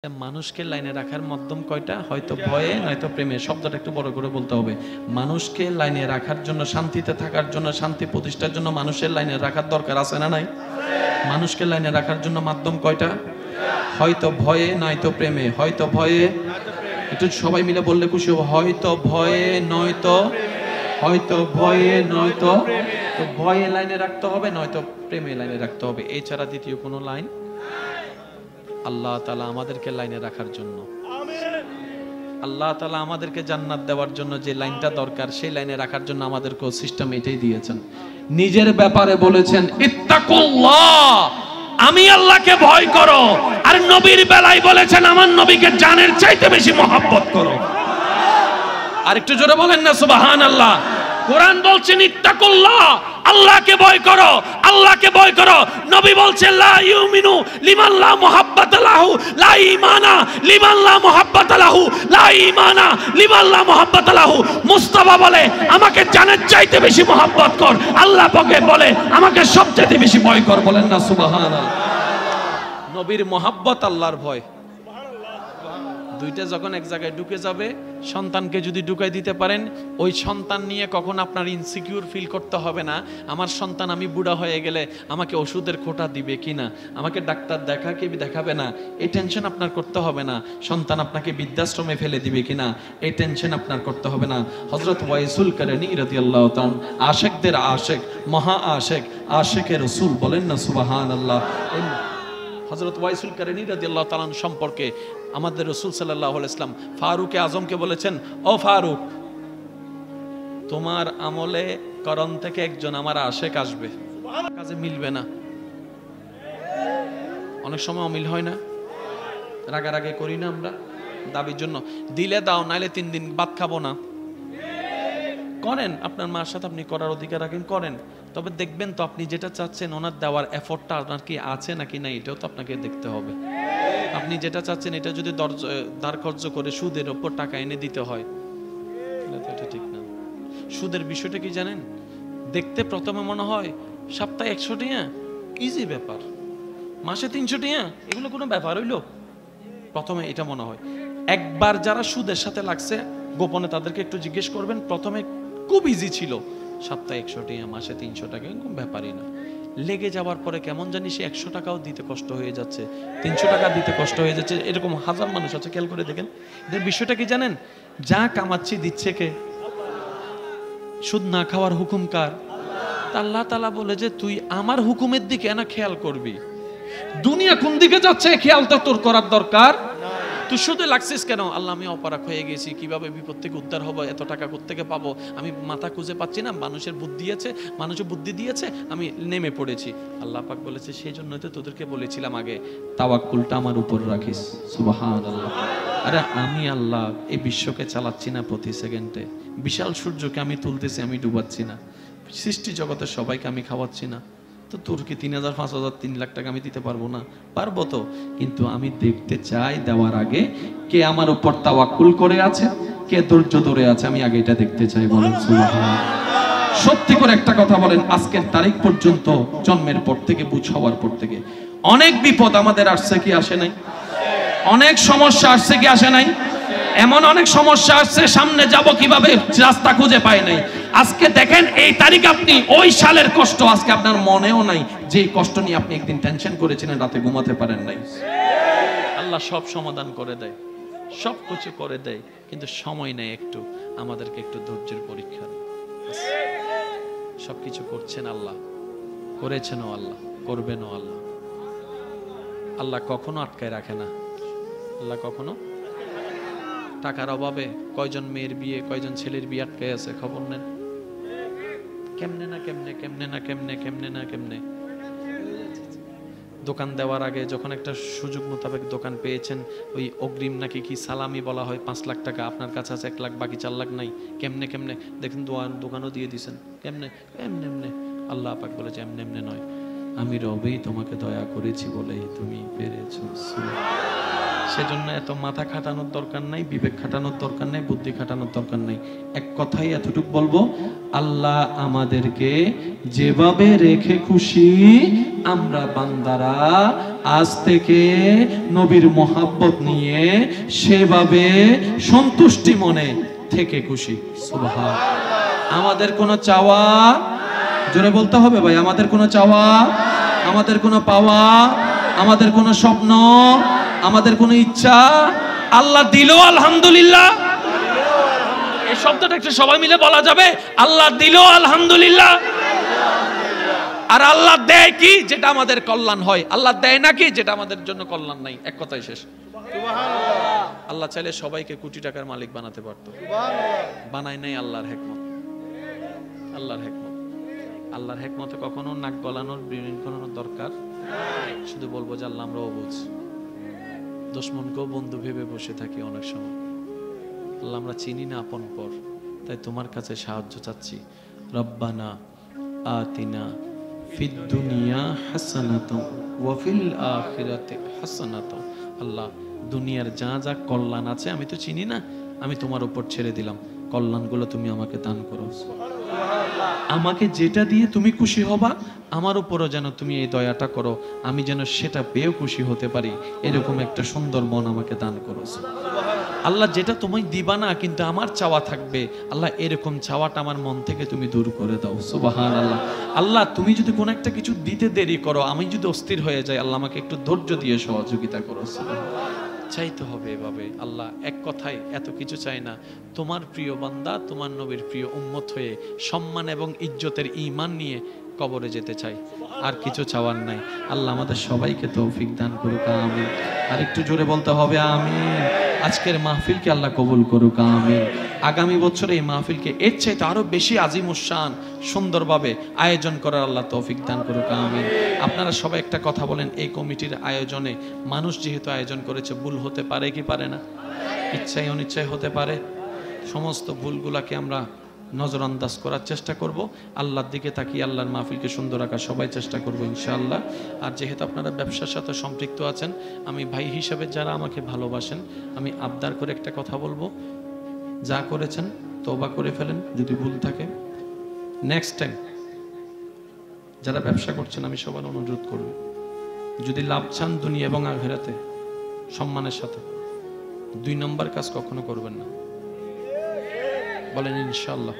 মানুষকে লাইনে রাখার মাধ্যম কয়টা? হয়তো ভয়ে নয়তো প্রেমে। শব্দটা একটু বড় করে বলতে হবে। মানুষকে লাইনে রাখার জন্য, শান্তিতে থাকার জন্য, শান্তি প্রতিষ্ঠার জন্য মানুষের লাইনে রাখার দরকার আছে না নাই? মানুষকে লাইনে রাখার জন্য মাধ্যম কয়টা? হয়তো ভয়ে নয়তো প্রেমে। হয়তো ভয়ে, একটু সবাই মিলে বললে খুশি হবো। হয়তো ভয়ে নয়তো, হয়তো ভয়ে নয়তো। তো ভয়ে লাইনে রাখতে হবে, নয়তো প্রেমে লাইনে রাখতে হবে। এছাড়া দ্বিতীয় কোনো লাইন আল্লাহ তাআলা আমাদেরকে লাইনে রাখার জন্য, আল্লাহ তাআলা আমাদেরকে জান্নাত দেওয়ার জন্য যে লাইনটা দরকার সেই লাইনে রাখার জন্য আমাদেরকে সিস্টেম এটাই দিয়েছেন। নিজের ব্যাপারে বলেছেন ইত্তাকুল্লাহ, আমি আল্লাহকে ভয় করো। আর নবীর বেলায় বলেছেন আমার নবীকে জানের চাইতে বেশি মহব্বত করো। আর একটু জোরে বলেন না সুবহানাল্লাহ। কোরআন বলছেন ইত্তাকুল্লাহ, আল্লাহকে ভয় করো, আল্লাহকে ভয় করো। নবী বলছেন লা ইউমিনু লিমান লা মুহাব্বাতা লাহু, লা ঈমানা লিমান লা মুহাব্বাতা লাহু, লা ঈমানা লিমান লা মুহাব্বাতা লাহু। মুস্তাফা বলে আমাকে জানের চাইতে বেশি মহব্বত কর, আল্লাহ পাকে বলে আমাকে সবচেয়ে বেশি ভয় কর। বলেন না সুবহানাল্লাহ। নবীর মহব্বত, আল্লাহর ভয়, দুইটা যখন এক জায়গায় ঢুকে যাবে, সন্তানকে যদি ঢুকাই দিতে পারেন, ওই সন্তান নিয়ে কখন আপনার ইনসিকিউর ফিল করতে হবে না। আমার সন্তান আমি বুড়া হয়ে গেলে আমাকে ওষুধের খোঁটা দিবে কিনা, আমাকে ডাক্তার দেখাবে না, এই টেনশন আপনার করতে হবে না। সন্তান আপনাকে বৃদ্ধাশ্রমে ফেলে দিবে কিনা, এই টেনশন আপনার করতে হবে না। হযরত ওয়াইসুল কারনী রাদিয়াল্লাহু তাআলা, আশিকদের আশিক, মহা আশিক, আশিকে রাসূল। বলেন না সুবহানাল্লাহ। হযরত ওয়াইসুল কারনী রাদিয়াল্লাহু তাআলা সম্পর্কে আমাদের রাসূল সাল্লাল্লাহু আলাইহি ওয়াসাল্লাম ফারুক আজমকে বলেছেন, ও ফারুক, তোমার আমলে করণ থেকে একজন আমার আশিক আসবে, কাজে মিলবে না। অনেক সময় অমিল হয় না, রাগারাগি করি না আমরা দাবির জন্য। দিলে দাও, নাইলে 3 দিন ভাত খাবো না। করেন, আপনার মার সাথে আপনি করার অধিকার রাখেন, করেন। তবে দেখবেন তো আপনি যেটা চাচ্ছেন ওনার দেওয়ার এফোর্টটা আপনার কি আছে নাকি না, এটাও তো আপনাকে দেখতে হবে। আপনি যেটা চাচ্ছেন এটা যদি ধার কর্জ করে সুদের উপর টাকা এনে দিতে হয়, তাহলে তো এটা ঠিক না। সুদের বিষয়টা কি জানেন? দেখতে প্রথমে মনে হয় সপ্তাহে 100 টাকা ইজি ব্যাপার, মাসে 300 টাকা এগুলো কোনো ব্যাপার হইলো, প্রথমে এটা মনে হয়। একবার যারা সুদের সাথে লাগছে গোপনে তাদেরকে একটু জিজ্ঞেস করবেন, প্রথমে খুব ইজি ছিল, সপ্তাহে 100 টাকা মাসে 300 টাকা কোনো ব্যাপারই না। লেগে যাওয়ার পরে কেমন জানি সে 100 টাকাও দিতে কষ্ট হয়ে যাচ্ছে, 300 টাকা দিতে কষ্ট হয়ে যাচ্ছে। এরকম হাজার মানুষ আছে, খেয়াল করে দেখেন। এদের বিষয়টা কি জানেন? যা কামাচ্ছি দিচ্ছে কে? সুদ না খাওয়ার হুকুম কার? আল্লাহ তাআলা বলে যে তুই আমার হুকুমের দিকে না খেয়াল করবি, দুনিয়া কোন দিকে যাচ্ছে খেয়াল তো তোর করার দরকার। তুই শুধু লাগছিস কেন? আল্লাহ আমি অপারগ হয়ে গেছি, কিভাবে বিপদ থেকে উদ্ধার হবো, এত টাকা কোত্থেকে পাবো, আমি মাথা খুঁজে পাচ্ছি না, মানুষের বুদ্ধি দিয়েছে, আমি নেমে পড়েছি। আল্লাহ পাক বলেছে সেই জন্যই তো তোদেরকে বলেছিলাম আগে তাওয়াক্কুলটা আমার উপর রাখিস। সুবহানাল্লাহ। আরে আমি আল্লাহ এই বিশ্বকে চালাচ্ছি না প্রতি সেকেন্ডে, বিশাল সূর্যকে আমি তুলতেছি, আমি ডুবাচ্ছি না, সৃষ্টি জগতের সবাইকে আমি খাওয়াচ্ছি না। তো তোর কি 3,000 5,000 3 লাখ টাকা আমি দিতে পারবো না? পারবো তো, কিন্তু আমি দেখতে চাই দেওয়ার আগে কে আমার উপর তাওয়াক্কুল করে আছে, কে ধৈর্য ধরে আছে, আমি আগে এটা দেখতে চাই। বলেন সুবহানাল্লাহ। সত্যি করে একটা কথা বলেন, আজকের তারিখ পর্যন্ত, জন্মের পর থেকে, বুঝ হওয়ার পর থেকে অনেক বিপদ আমাদের আসছে কি আসে নাই? অনেক সমস্যা আসছে কি আসে নাই? এমন অনেক সমস্যা আসছে, সামনে যাব কিভাবে রাস্তা খুঁজে পাই নাই। আজকে দেখেন এই তারিখ, আপনি ওই সালের কষ্ট আজকে আপনার মনেও নাই, যে কষ্ট নিয়ে আপনি একদিন টেনশন করেছিলেন, রাতে ঘুমাতে পারেন নাই। আল্লাহ সব সমাধান করে দেয়, সব কিছু করে দেয়, কিন্তু সময় নেই একটু, আমাদেরকে একটু ধৈর্যের পরীক্ষা। সবকিছু করছেন আল্লাহ, করেছেনও আল্লাহ, করবেনও আল্লাহ। আল্লাহ কখনো আটকায় রাখে না। আল্লাহ কখনো টাকার অভাবে কয়জন মেয়ের বিয়ে, কয়জন ছেলের বিয়ে আটকায় আছে খবর নেন। কেমনে দোকান দেওয়ার আগে যখন একটা সুযোগ মোতাবেক দোকান পেয়েছেন, ওই অগ্রিম নাকি কি সালামি বলা হয়, 5 লাখ টাকা আপনার কাছে আছে, 1 লাখ, বাকি 4 লাখ নাই। কেমনে দেখেন দোকানও দিয়ে দিছেন। এমনে আল্লাহ পাক বলেছে এমনে নয়, আমি রবেই তোমাকে দয়া করেছি বলেই তুমি পেরেছো। সেজন্য এত মাথা খাটানোর দরকার নাই, বিবেক খাটানোর দরকার নাই, বুদ্ধি খাটানোর দরকার নাই। এক কথাই এতটুকু বলবো, আল্লাহ আমাদেরকে যেভাবে রেখে খুশি, আমরা বান্দারা আজ থেকে নবীর মোহাব্বত নিয়ে সেভাবে সন্তুষ্টি মনে থেকে খুশি। সুবহান। আমাদের কোনো চাওয়া, জোরে বলতে হবে ভাই, আমাদের কোনো চাওয়া, আমাদের কোনো পাওয়া, আমাদের কোনো স্বপ্ন, আমাদের কোনো ইচ্ছা, আল্লাহ দিল আলহামদুলিল্লাহ। এই শব্দটা একটু সবাই মিলে বলা যাবে, আল্লাহ দিল আলহামদুলিল্লাহ। আর আল্লাহ দেয় কি? যেটা আমাদের কল্যাণ হয়। আল্লাহ দেয় নাকি যেটা আমাদের জন্য কল্যাণ নাই। এক কথাই শেষ। আল্লাহ চাইলে সবাইকে কোটি টাকার মালিক বানাতে পারত, বানায় নাই। আল্লাহর হিকমত, আল্লাহর হিকমত। আল্লাহর হিকমতে কখনো নাক গলানোর বিড়ম্বনার দরকার। শুধু বলবো যে আল্লাহ আমরাও বুঝ, দুশমনকেও বন্ধু ভেবে বসে থাকি অনেক সময়। আল্লাহ আমরা চিনি না আপন পর, তাই তোমার কাছে সাহায্য চাচ্ছি। রব্বানা আতিনা ফিদ দুনিয়া হাসানাতাও ওয়া ফিল আখিরাতি হাসানাতাও। আল্লাহ দুনিয়ার যা যা কল্যাণ আছে আমি তো চিনি না, আমি তোমার উপর ছেড়ে দিলাম। কল্যাণগুলো তুমি আমাকে দান করো। আমাকে যেটা দিয়ে তুমি খুশি হবা, আমার উপরও যেন তুমি এই দয়াটা করো, আমি যেন সেটা পেয়েও খুশি হতে পারি। এরকম একটা সুন্দর মন আমাকে দান করো। আল্লাহ যেটা তুমি দিবা না কিন্তু আমার চাওয়া থাকবে, আল্লাহ এরকম চাওয়াটা আমার মন থেকে তুমি দূর করে দাও। সুবহানাল্লাহ। আল্লাহ তুমি যদি কোনো একটা কিছু দিতে দেরি করো, আমি যদি অস্থির হয়ে যাই, আল্লাহ আমাকে একটু ধৈর্য দিয়ে সহযোগিতা করো। চাইতে হবে এভাবে। আল্লাহ এক কথায় এত কিছু চাই না, তোমার প্রিয় বান্দা, তোমার নবীর প্রিয় উম্মত হয়ে সম্মান এবং ইজ্জতের ঈমান নিয়ে কবরে যেতে চাই, আর কিছু চাওয়ার নাই। আল্লাহ আমাদের সবাইকে তৌফিক দান করুক, আমিন। আর একটু জোরে বলতে হবে আমিন। আজকের মাহফিলকে আল্লাহ কবুল করুক, আমিন। আগামী বছরে এই মাহফিলকে এর চাইতে আরো বেশি আজিমুশান সুন্দরভাবে আয়োজন করার আল্লাহ তৌফিক দান করুক, আমিন। আপনারা সবাই একটা কথা বলেন, এই কমিটির আয়োজনে মানুষ যেহেতু আয়োজন করেছে, ভুল হতে পারে কি পারে না? ইচ্ছায় অনিচ্ছায় হতে পারে। সমস্ত ভুলগুলাকে আমরা নজরআন্দাজ করার চেষ্টা করব, আল্লাহর দিকে তাকিয়ে আল্লাহর মাহফিলকে সুন্দর রাখার সবাই চেষ্টা করব ইনশাআল্লাহ। আর যেহেতু আপনারা ব্যবসার সাথে সম্পৃক্ত আছেন, আমি ভাই হিসাবে যারা আমাকে ভালোবাসেন, আমি আবদার করে একটা কথা বলবো, যা করেছেন তওবা করে ফেলেন যদি ভুল থাকে। নেক্সট টাইম যারা ব্যবসা করছেন, আমি সবার অনুরোধ করব, যদি লাভ চান দুনিয়া এবং আখিরাতে সম্মানের সাথে, 2 নম্বর কাজ কখনো করবেন না। বলেন ইনশাআল্লাহ।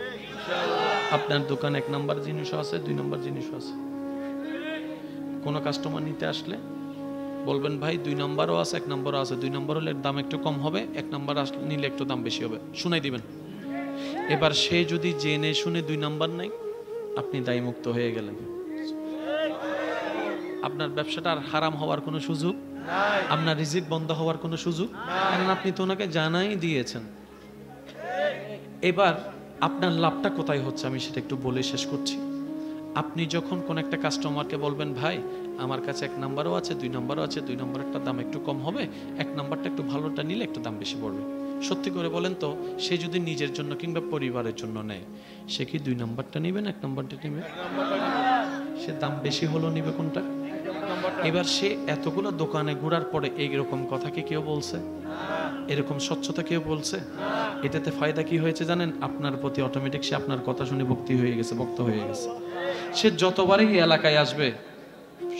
আপনার দোকানে 1 নম্বর জিনিসও আছে, 2 নম্বর জিনিসও আছে। কোন কাস্টমার নিতে আসলে বলবেন ভাই 2 নম্বরও আছে 1 নম্বরও আছে, 2 নম্বর হলে দাম একটু কম হবে, 1 নম্বর নিলে একটু দাম বেশি হবে, শুনাই দিবেন। এবার সে যদি জেনে শুনে 2 নম্বর নাই, আপনি দায়মুক্ত হয়ে গেলেন। আপনার ব্যবসাটা আর হারাম হওয়ার কোনো সুযোগ নাই, আপনার রিজিক বন্ধ হওয়ার কোনো সুযোগ নাই, কারণ আপনি তো ওনাকে জানাই দিয়েছেন। এবার আপনার লাভটা কোথায় হচ্ছে আমি সেটা একটু বলে শেষ করছি। আপনি যখন কোন একটা কাস্টমারকে বলবেন ভাই আমার কাছে 1 নম্বরও আছে 2 নম্বরও আছে, 2 নম্বরেরটা দাম একটু কম হবে, 1 নম্বরটা একটু ভালোটা নিলে একটু দাম বেশি পড়বে। সত্যি করে বলেন তো, সে যদি নিজের জন্য কিংবা পরিবারের জন্য নেয়, সে কি 2 নম্বরটা নেবে না 1 নম্বরটা নেবে? সে দাম বেশি হলো নিবে কোনটা? এবার সে এতগুলো দোকানে ঘোরার পরে এইরকম কথা কি কেউ বলছে? এরকম স্বচ্ছতা কেউ বলছে? এটাতে ফায়দা কি হয়েছে জানেন? আপনার প্রতি অটোমেটিক সে আপনার কথা শুনে ভক্ত হয়ে গেছে। সে যতবারই এই এলাকায় আসবে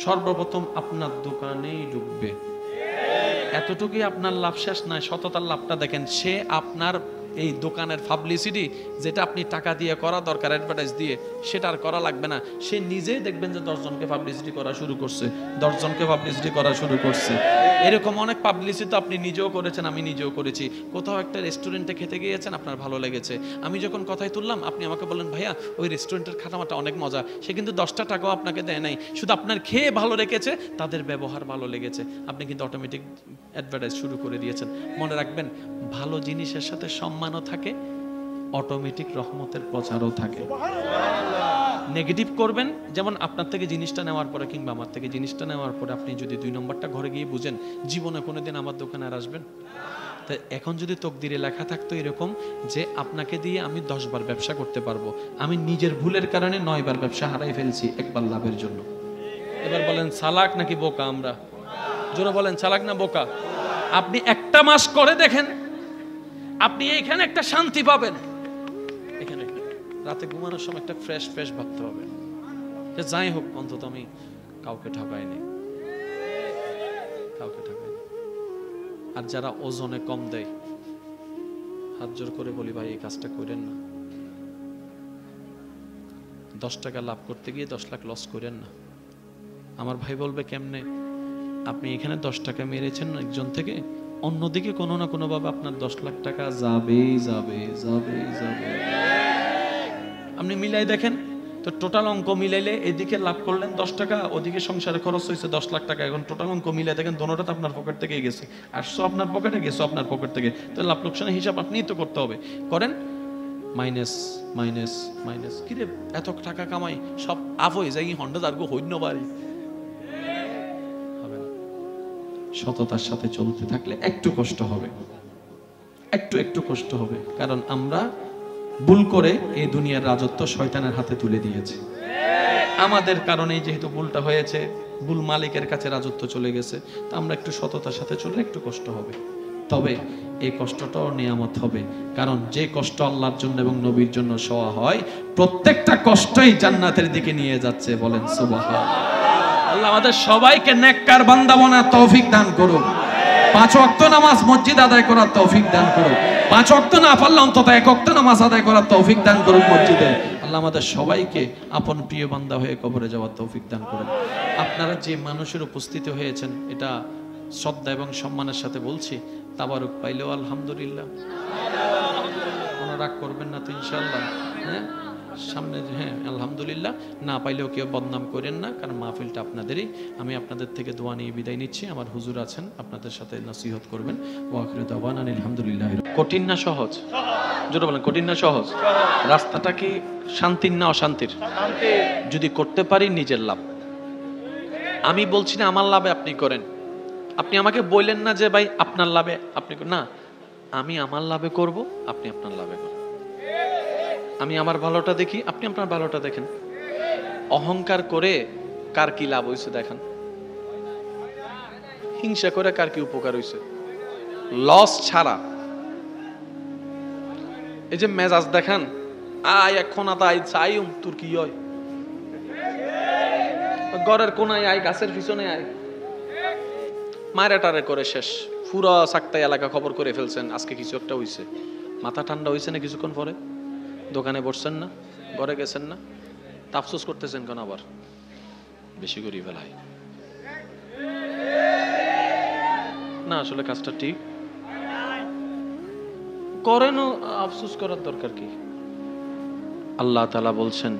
সর্বপ্রথম আপনার দোকানেই ঢুকবে। এতটুকুই আপনার লাভ শেষ নয়, সততার লাভটা দেখেন। সে আপনার এই দোকানের পাবলিসিটি যেটা আপনি টাকা দিয়ে করা দরকার, অ্যাডভার্টাইজ দিয়ে, সেটা আর করা লাগবে না। সে নিজেই দেখবেন যে 10 জনকে পাবলিসিটি করা শুরু করছে, 10 জনকে পাবলিসিটি করা শুরু করছে। এরকম অনেক পাবলিসিটি আপনি নিজেও করেছেন, আমি নিজেও করেছি। কোথাও একটা রেস্টুরেন্টে খেতে গিয়েছেন, আপনার ভালো লেগেছে, আমি যখন কথাই তুললাম আপনি আমাকে বললেন ভাইয়া ওই রেস্টুরেন্টের খানামাটা অনেক মজা। সে কিন্তু 10টা টাকাও আপনাকে দেয় নাই, শুধু আপনার খেয়ে ভালো রেখেছে, তাদের ব্যবহার ভালো লেগেছে, আপনি কিন্তু অটোমেটিক অ্যাডভার্টাইজ শুরু করে দিয়েছেন। মনে রাখবেন, ভালো জিনিসের সাথে সম্মানও থাকে, অটোমেটিক রহমতের প্রচারও থাকে। নেগেটিভ করবেন, যেমন আপনার থেকে জিনিসটা নেওয়ার পরে কিংবা আমার থেকে জিনিসটা নেওয়ার পরে আপনি যদি 2 নম্বরটা ঘরে গিয়ে বুঝেন, জীবনে কোনোদিন আমার দোকানে আর আসবেন। তাই এখন যদি তকদিরে লেখা থাকতো এরকম যে আপনাকে দিয়ে আমি 10 বার ব্যবসা করতে পারবো, আমি নিজের ভুলের কারণে 9 বার ব্যবসা হারাই ফেলছি 1 বার লাভের জন্য। এবার বলেন চালাক নাকি বোকা আমরা? জোরে বলেন, চালাক না বোকা? আপনি একটা মাস করে দেখেন, আপনি এইখানে একটা শান্তি পাবেন, এখানে রাতে ঘুমানোর সময় একটা ফ্রেশ ভাবতে হবে যে যাই হোক অন্তত আমি কাউকে ঠকাইনি। আর যারা ওজনে কম দেয়, হাত জোর করে বলি ভাই এই কাজটা করেন না। 10 টাকা লাভ করতে গিয়ে 10 লাখ লস করেন না। আমার ভাই বলবে কেমনে? আপনি এখানে 10 টাকা মেরেছেন একজন থেকে, অন্যদিকে কোনো না কোনো ভাবে আপনার 10 লাখ টাকা যাবে। আপনি মিলাই দেখেন তো, টোটাল অঙ্ক মিলাইলে এদিকে লাভ করলেন 10 টাকা, ওদিকে সংসারে খরচ হয়েছে 10 লাখ টাকা। এখন টোটাল অঙ্ক মিলাই দেখেন দোনোটা তো আপনার পকেট থেকেই গেছে, আসছো আপনার পকেটে, গেছো আপনার পকেট থেকে। তো লাভ লোকসানের হিসাব আপনিই তো করতে হবে। করেন মাইনাস। কিরে এত টাকা কামাই সব আপ হয়ে যায়, হন্ডা দার্গো হইন্য বাড়ি হবে না। সততার সাথে চলতে থাকলে একটু কষ্ট হবে, একটু কষ্ট হবে, কারণ আমরা ভুল করে এই দুনিয়ার রাজত্ব শয়তানের হাতে তুলে দিয়েছে। আমাদের কারণে যেহেতু ভুলটা হয়েছে, ভুল মালিকের কাছে রাজত্ব চলে গেছে, তা আমরা একটু সততার সাথে চললে একটু কষ্ট হবে। তবে এই কষ্টটাও নিয়ামত হবে, কারণ যে কষ্ট আল্লাহর জন্য এবং নবীর জন্য সওয়া হয়, প্রত্যেকটা কষ্টই জান্নাতের দিকে নিয়ে যাচ্ছে। বলেন সুবহানাল্লাহ। আল্লাহ আমাদের সবাইকে নেককার বান্দা বানার তৌফিক দান করুন। 5 ওয়াক্ত নামাজ মসজিদ আদায় করার তৌফিক দান করুন। 5 ওয়াক্ত না পারলে অন্তত 1 ওয়াক্ত নামাজ আদায় করার তৌফিক দান করুন মসজিদে। আল্লাহ আমাদের সবাইকে আপন প্রিয় বান্দা হয়ে কবরে যাওয়ার তৌফিক দান করুন। আপনারা যে মানুষের উপস্থিতি হয়েছেন, এটা শ্রদ্ধা এবং সম্মানের সাথে বলছি, তাবারুক পাইলেও আলহামদুলিল্লাহ, কোনো রাগ করবেন না তো ইনশাআল্লাহ। হ্যাঁ সামনে, হ্যাঁ আলহামদুলিল্লাহ। না পাইলেও কেউ বদনাম করেন না, কারণ মাহফিলটা আপনাদেরই। আমি আপনাদের থেকে দোয়া নিয়ে বিদায় নিচ্ছি। আমার হুজুর আছেন, আপনাদের সাথে নসিহত করবেন। ওয়া আখিরু দাওয়ানা আলহামদুলিল্লাহ। কঠিন না সহজ? জোরে বলেন, কঠিন না সহজ? রাস্তাটা কি শান্তির না অশান্তির? যদি করতে পারি নিজের লাভ। আমি বলছি না আমার লাভে আপনি করেন, আপনি আমাকে বললেন না যে ভাই আপনার লাভে আপনি না, আমি আমার লাভে করব, আপনি আপনার লাভে করেন। আমি আমার ভালোটা দেখি, আপনি আপনার ভালোটা দেখেন। অহংকার করে কার কি লাভ হয়েছে দেখেন, হিংসা করে কার কি উপকার হয়েছে, লস ছাড়া। এই যে মেজাজ দেখান, আয় এখন আই চাই তোর কি হয়, ঘরের কোনায় আয়, গাছের পিছনে আয়, মায়েরাটারে করে শেষ, পুরো সাক্তাই এলাকা খবর করে ফেলছেন। আজকে কিছু একটা হইছে, মাথা ঠান্ডা হয়েছে না কিছুক্ষণ পরে? দোকানে বসছেন না, ঘরে গেছেন না, আফসোস করতেছেন কেন? আবার বেশি করে ফেলায় না, আসলে কাজটা ঠিক করেন, আফসোস করার দরকার কি? আল্লাহ তাআলা বলছেন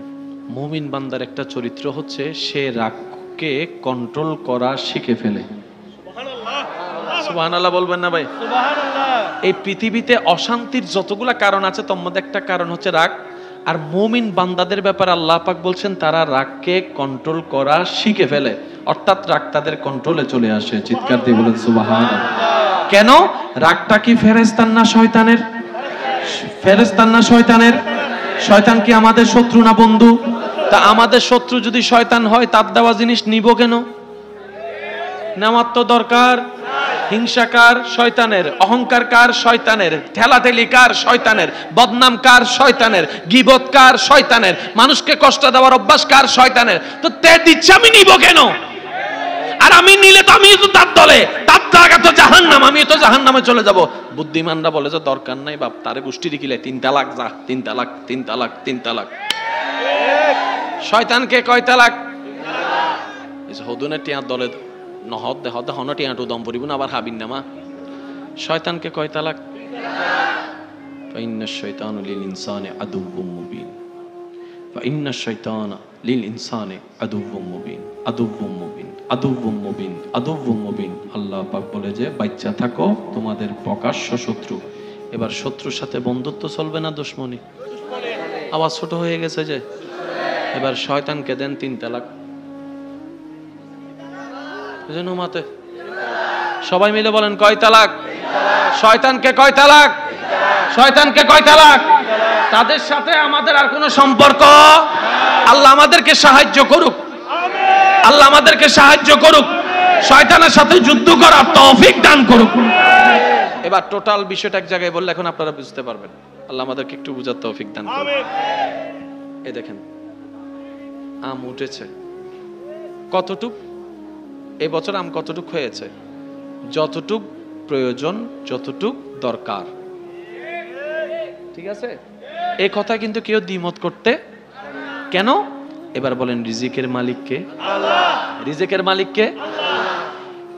মুমিন বান্দার একটা চরিত্র হচ্ছে সে রাগকে কন্ট্রোল করা শিখে ফেলে। সুবহানাল্লাহ বলবেন না ভাই? সুবহানাল্লাহ। এই পৃথিবীতে অশান্তির যতগুলা কারণ আছে, তার মধ্যে একটা কারণ হচ্ছে রাগ। আর মুমিন বান্দাদের ব্যাপারে আল্লাহ পাক বলছেন তারা রাগকে কন্ট্রোল করা শিখে ফেলে, অর্থাৎ রাগ তাদের কন্ট্রোলে চলে আসে। চিৎকার দিয়ে বলেন সুবহানাল্লাহ। কেন? রাগটা কি ফেরেশতার না শয়তানের? ফেরেশতার না শয়তানের? শয়তান কি আমাদের শত্রু না বন্ধু? তা আমাদের শত্রু যদি শয়তান হয়, তার দেওয়া জিনিস নিব কেন? নেওয়ার তো দরকার। হিংসা কার? শয়তানের। অহংকার কার? শয়তানের। ঠেলাঠেলি কার? শয়তানের। বদনাম কার? শয়তানের। গীবত কার? শয়তানের। মানুষকে কষ্ট দেওয়ার অভ্যাস কার? শয়তানের। তো তে দিচ্ছে, আমি নিব কেন? আর আমি নিলে তো আমিও তো তার দলে, তার জায়গা তো জাহান্নাম, আমিও তো জাহান্নামে চলে যাব। বুদ্ধিমানরা বলে যে দরকার নাই বাপ, তারে গোষ্ঠী রিকিলে 3 তালাক, যা 3 তালাক 3 তালাক 3 তালাক। শয়তানকে কয় তালাক? হদুনের টিয়ার দলে নহদ দেহ হন টিয়াটু দম পড়িব না, আবার হাবিন নামা। শয়তানকে কয় তালাক? ফাইন্নাশ শাইতানু লিল ইনসানি আদুউম মুবিন, ফাইন্নাশ শাইতানা লিল ইনসানি আদুউম মুবিন, আদুউম মুবিন, আদুউম মুবিন, আদুউম মুবিন। আল্লাহ পাক বলে যে বাচ্চা থাকো, তোমাদের প্রকাশ্য শত্রু। এবার শত্রুর সাথে বন্ধুত্ব চলবে না দুশমনি? আওয়াজ ছোট হয়ে গেছে যে। এবার শয়তানকে দেন 3 তালাক। মাতে সবাই মিলে বলেন কয় তালাক? শয়তানকে কয় তালাক? শয়তানকে কয় তালাক? তাদের সাথে আমাদের আর কোনো সম্পর্ক? আল্লাহ আমাদেরকে সাহায্য করুক, আল্লাহ আমাদেরকে সাহায্য করুক। শয়তানের সাথে যুদ্ধ করার তৌফিক দান করুক। এবার টোটাল বিষয়টা এক জায়গায় বললে এখন আপনারা বুঝতে পারবেন। আল্লাহ আমাদেরকে একটু বুঝার তৌফিক দান করুন। এই দেখেন আম উঠেছে কতটুক, এবছর আম কতটুক হয়েছে? যতটুক প্রয়োজন, যতটুক দরকার। ঠিক আছে, এই কথা কিন্তু কেউ দ্বিমত করতে কেন? এবার বলেন রিজিকের মালিক কে? আল্লাহ। রিজিকের মালিক কে?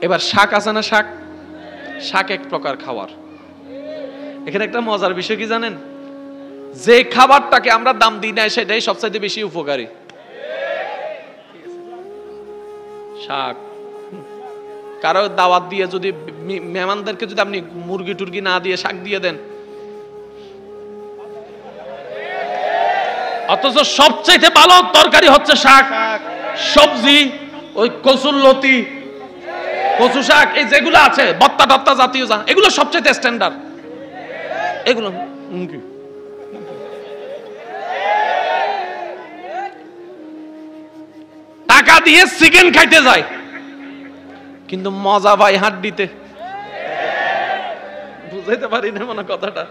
এবার শাক আছে না, শাক, শাক এক প্রকার খাবার। এখানে একটা মজার বিষয় কি জানেন? যে খাবারটাকে আমরা দাম দিই না সেটাই সবচেয়ে বেশি উপকারী। শাক কারো দাওয়াত দিয়ে যদি মেহমানদেরকে যদি আপনি মুরগি টুরগি না দিয়ে শাক দিয়ে দেন, অথচ সবচেয়ে ভালো তরকারি হচ্ছে শাক, সবজি, ওই কচুর লতি, কচু শাক, এই যেগুলো আছে ভর্তা টত্তা জাতীয়, এগুলো সবচেয়ে স্ট্যান্ডার্ড। এগুলো টাকা দিয়ে চিকেন খাইতে যায়, কিন্তু মজা ভাই হাড্ডিতে। বুঝাইতে পারি না মনে কথাটা।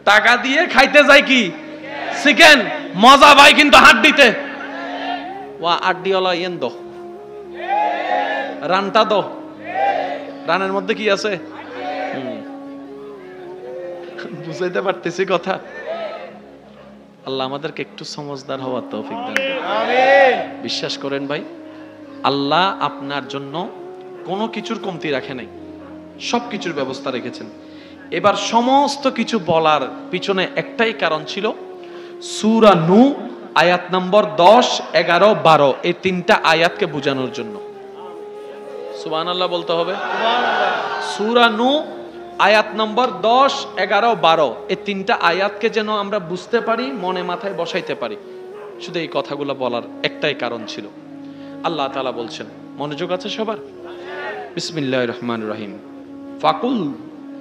টাকা দিয়ে খাইতে যায় কি চিকেন, মজা ভাই কিন্তু হাড্ডিতে। ওয়া আড্ডিওয়ালা ইয়েন দো, রানটা দো, রানের মধ্যে কি আছে? বুঝাইতে পারতেছি কথা? আল্লাহ আমাদেরকে একটু সমঝদার হওয়ার তৌফিক দান করুন। আমিন। বিশ্বাস করেন ভাই, আল্লাহ আপনার জন্য কোনো কিছুর কমতি রাখে নাই, সব কিছুর ব্যবস্থা রেখেছেন। এবার সমস্ত কিছু বলার পিছনে একটাই কারণ ছিল, সূরা নূহ আয়াত নম্বর 10, 11, 12 এই তিনটা আয়াতকে বোঝানোর জন্য। সুবহানাল্লাহ বলতে হবে। সূরা নূহ আয়াত নম্বর 10, 11, 12 এই তিনটা আয়াতকে যেন আমরা বুঝতে পারি, মনে মাথায় বসাইতে পারি, শুধু এই কথাগুলো বলার একটাই কারণ ছিল। আল্লাহ তাআলা বলছেন, মনোযোগ আছে সবার? বিসমিল্লাহির রহমানির রহিম।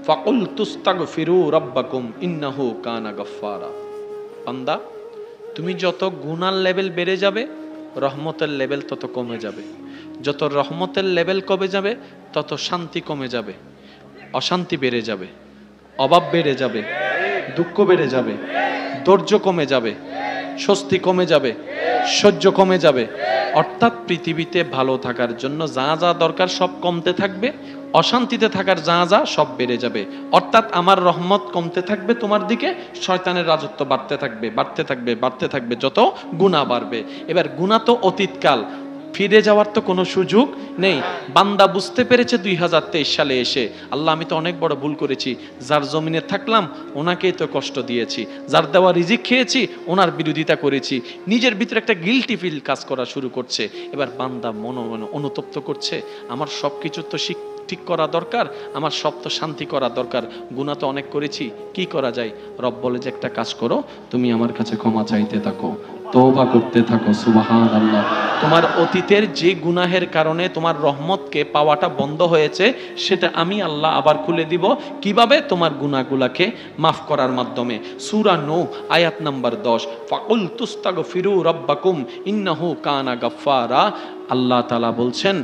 ফাকুল তুস্তাগফিরু রাব্বাকুম ইন্নাহু কানা গাফফারা। বান্দা, তুমি যত গুনার লেভেল বেড়ে যাবে, রহমতের লেভেল তত কমে যাবে। যত রহমতের লেভেল কমে যাবে, তত শান্তি কমে যাবে, অশান্তি বেড়ে যাবে, অভাব বেড়ে যাবে, দুঃখ বেড়ে যাবে, ধৈর্য কমে যাবে, স্বস্তি কমে যাবে, সহ্য কমে যাবে। অর্থাৎ পৃথিবীতে ভালো থাকার জন্য যা যা দরকার সব কমতে থাকবে, অশান্তিতে থাকার যা যা সব বেড়ে যাবে। অর্থাৎ আমার রহমত কমতে থাকবে তোমার দিকে, শয়তানের রাজত্ব বাড়তে থাকবে, বাড়তে থাকবে, বাড়তে থাকবে, যত গুনাহ বাড়বে। এবার গুনাহ তো অতীতকাল, ফিরে যাওয়ার তো কোনো সুযোগ নেই। বান্দা বুঝতে পেরেছে 2023 সালে এসে, আল্লাহ আমি তো অনেক বড় ভুল করেছি, যার জমিনে থাকলাম ওনাকেই তো কষ্ট দিয়েছি, যার দেওয়া রিজিক খেয়েছি ওনার বিরোধিতা করেছি। নিজের ভিতরে একটা গিল্টি ফিল কাজ করা শুরু করছে। এবার বান্দা মনে মনে অনুতপ্ত করছে, আমার সব কিছু তো ঠিক করা দরকার, আমার সব তো শান্তি করা দরকার, গুনাহ তো অনেক করেছি, কি করা যায়? রব বলে যে একটা কাজ করো, তুমি আমার কাছে ক্ষমা চাইতে থাকো, তওবা করতে থাকো। সুবহানাল্লাহ। তোমার অতীতের যে গুনাহের কারণে তোমার রহমতকে পাওয়াটা বন্ধ হয়েছে, সেটা আমি আল্লাহ আবার খুলে দিব। কিভাবে? তোমার গুনাহগুলোকে মাফ করার মাধ্যমে। সূরা নূহ আয়াত নাম্বার 10, ফাকুল তুস্তাগফিরু রাব্বাকুম ইন্নাহু কানা গাফফারা। আল্লাহ তাআলা বলছেন,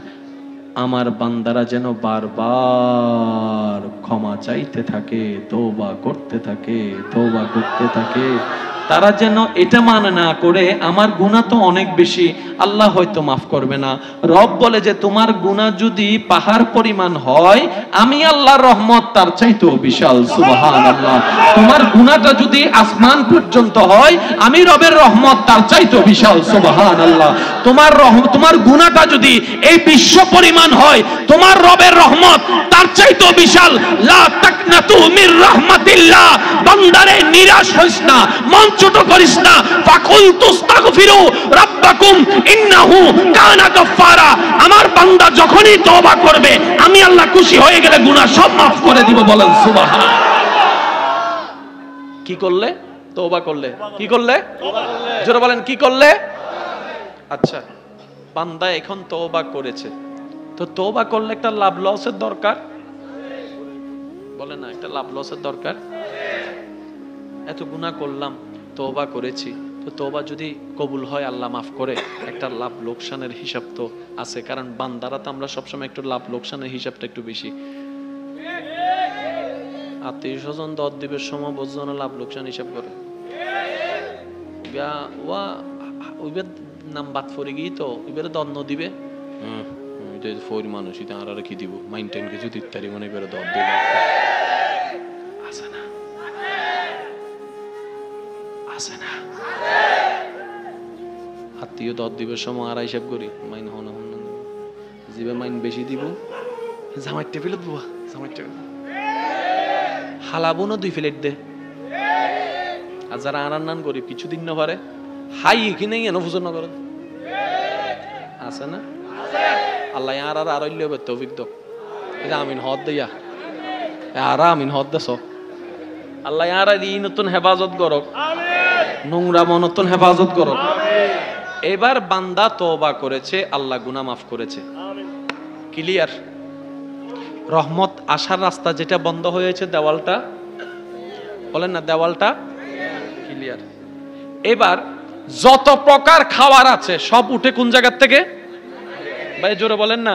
আমার বান্দারা যেন বারবার ক্ষমা চাইতে থাকে, তওবা করতে থাকে, তওবা করতে থাকে। তারা যেন এটা মানে না করে আমার গুনাহ তো অনেক বেশি, আল্লাহ হয়তো মাফ করবে না। রব বলে যে তোমার গুনাহ যদি পাহাড় পরিমাণ হয়, আমি আল্লাহর রহমত তার চাইতেও বিশাল। সুবহানাল্লাহ। তোমার গুনাহটা যদি আসমান পর্যন্ত হয়, আমি রবের রহমত তার চাইতেও বিশাল। সুবহানাল্লাহ। তোমার গুনাহটা যদি এই বিশ্ব পরিমাণ হয়, তোমার রবের রহমত তার চাইতেও বিশাল। লা তাকনাতু মির রাহমাতিল্লাহ। বান্দারে নিরাশ হইস না, মন ছোট করিস না। ফাকুল তুস্তাগফিরু রাব্বাকুম ইন্নাহু কানা গাফফারা। আমার বান্দা যখনই তওবা করবে, আমি আল্লাহ খুশি হয়ে গেলে গুনাহ সব মাফ করে দিব। বলেন সুবহান। কি করলে? তওবা করলে। কি করলে? জোরে বলেন, কি করলে? আচ্ছা, বান্দা এখন তওবা করেছে, তো তওবা করলে একটা লাভ লসের দরকার, বলে না? একটা লাভ লসের দরকার। এত গুনাহ করলাম, তওবা করেছি, তো তওবা যদি কবুল হয় আল্লাহ মাফ করে, একটা লাভ লোকসানের হিসাব তো আছে, কারণ বান্দারা তো আমরা সবসময় একটু লাভ লোকসানের হিসাবটা একটু বেশি। আত্মীয় স্বজন দর দিবের সময় বোঝন লাভ লোকসান হিসাব করে ওইবার নাম বাদ পড়ে গিয়ে তো ওইবারে দন্ন দিবে ফোর মানুষ আর কি দিব মাইন্টেন কিছু দিতে মনে করে দর দিবে আছে না আছে না আত্মীয় দর দিবের সময় আর হিসাব করি মাইন হন জিবে মাইন বেশি দিব জামাই টেবিলত বুয়া জামাই টেবিল হালাবো না 2 প্লেট দে আর যারা আনান গরিব কিছুদিন না পারে হাই এখানে এনে ফুজন করে আছে না আল্লাহ আর আরল্য তৌফিক দাও এটা আমিন হদ দিয়া আর আমিন হদ দাস আল্লাহ আর এই নতুন হেফাজত করক নোংরা মনতন হেফাজত করক। এবার বান্দা তওবা করেছে, আল্লাহ গুনাহ মাফ করেছে, ক্লিয়ার। রহমত আসার রাস্তা যেটা বন্ধ হয়েছে দেওয়ালটা বলেন না, দেওয়ালটা ক্লিয়ার। এবার যত প্রকার খাবার আছে সব উঠে কোন জায়গা থেকে ভাই জোরে বলেন না?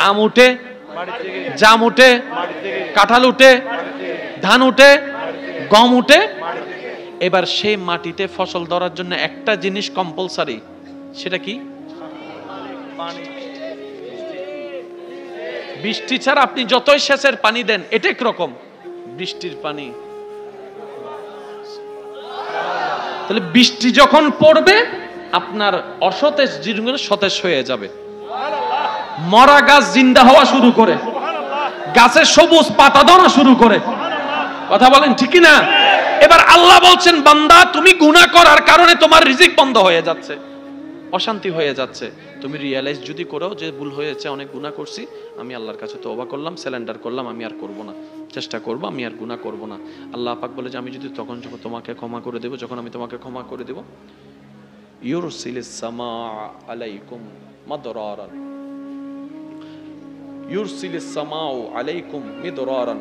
আম উঠে, জাম উঠে, কাঁঠাল উঠে, ধান উঠে, গম উঠে। এবার সেই মাটিতে ফসল ধরার জন্য একটা জিনিস কম্পালসারি, সেটা কি? বৃষ্টি ছাড়া আপনি যতই সেচের পানি দেন এটা একরকম, বৃষ্টির পানি। তাহলে বৃষ্টি যখন পড়বে আপনার অসতেজ জিনিসগুলো সতেজ হয়ে যাবে, মরা গাছ জিন্দা হওয়া শুরু করে, গাছের সবুজ পাতা ধরা শুরু করে। কথা বলেন ঠিক না? এবার আল্লাহ বলছেন বান্দা তুমি গুনাহ করার কারণে তোমার রিজিক বন্ধ হয়ে যাচ্ছে, অশান্তি হয়ে যাচ্ছে। তুমি রিয়ালাইজ যদি করো যে ভুল হয়েছে, অনেক গুনাহ করছি, আমি আল্লাহর কাছে তওবা করলাম, সারেন্ডার করলাম, আমি আর করব না, চেষ্টা করব আমি আর গুনাহ করব না। আল্লাহ পাক বলে যে আমি যদি তখন তোমাকে ক্ষমা করে দেব, যখন আমি তোমাকে ক্ষমা করে দেব, ইউরসিলিস সামা আলাইকুম মাদরারান, ইউরসিলিস সামাউ আলাইকুম মিদরারান।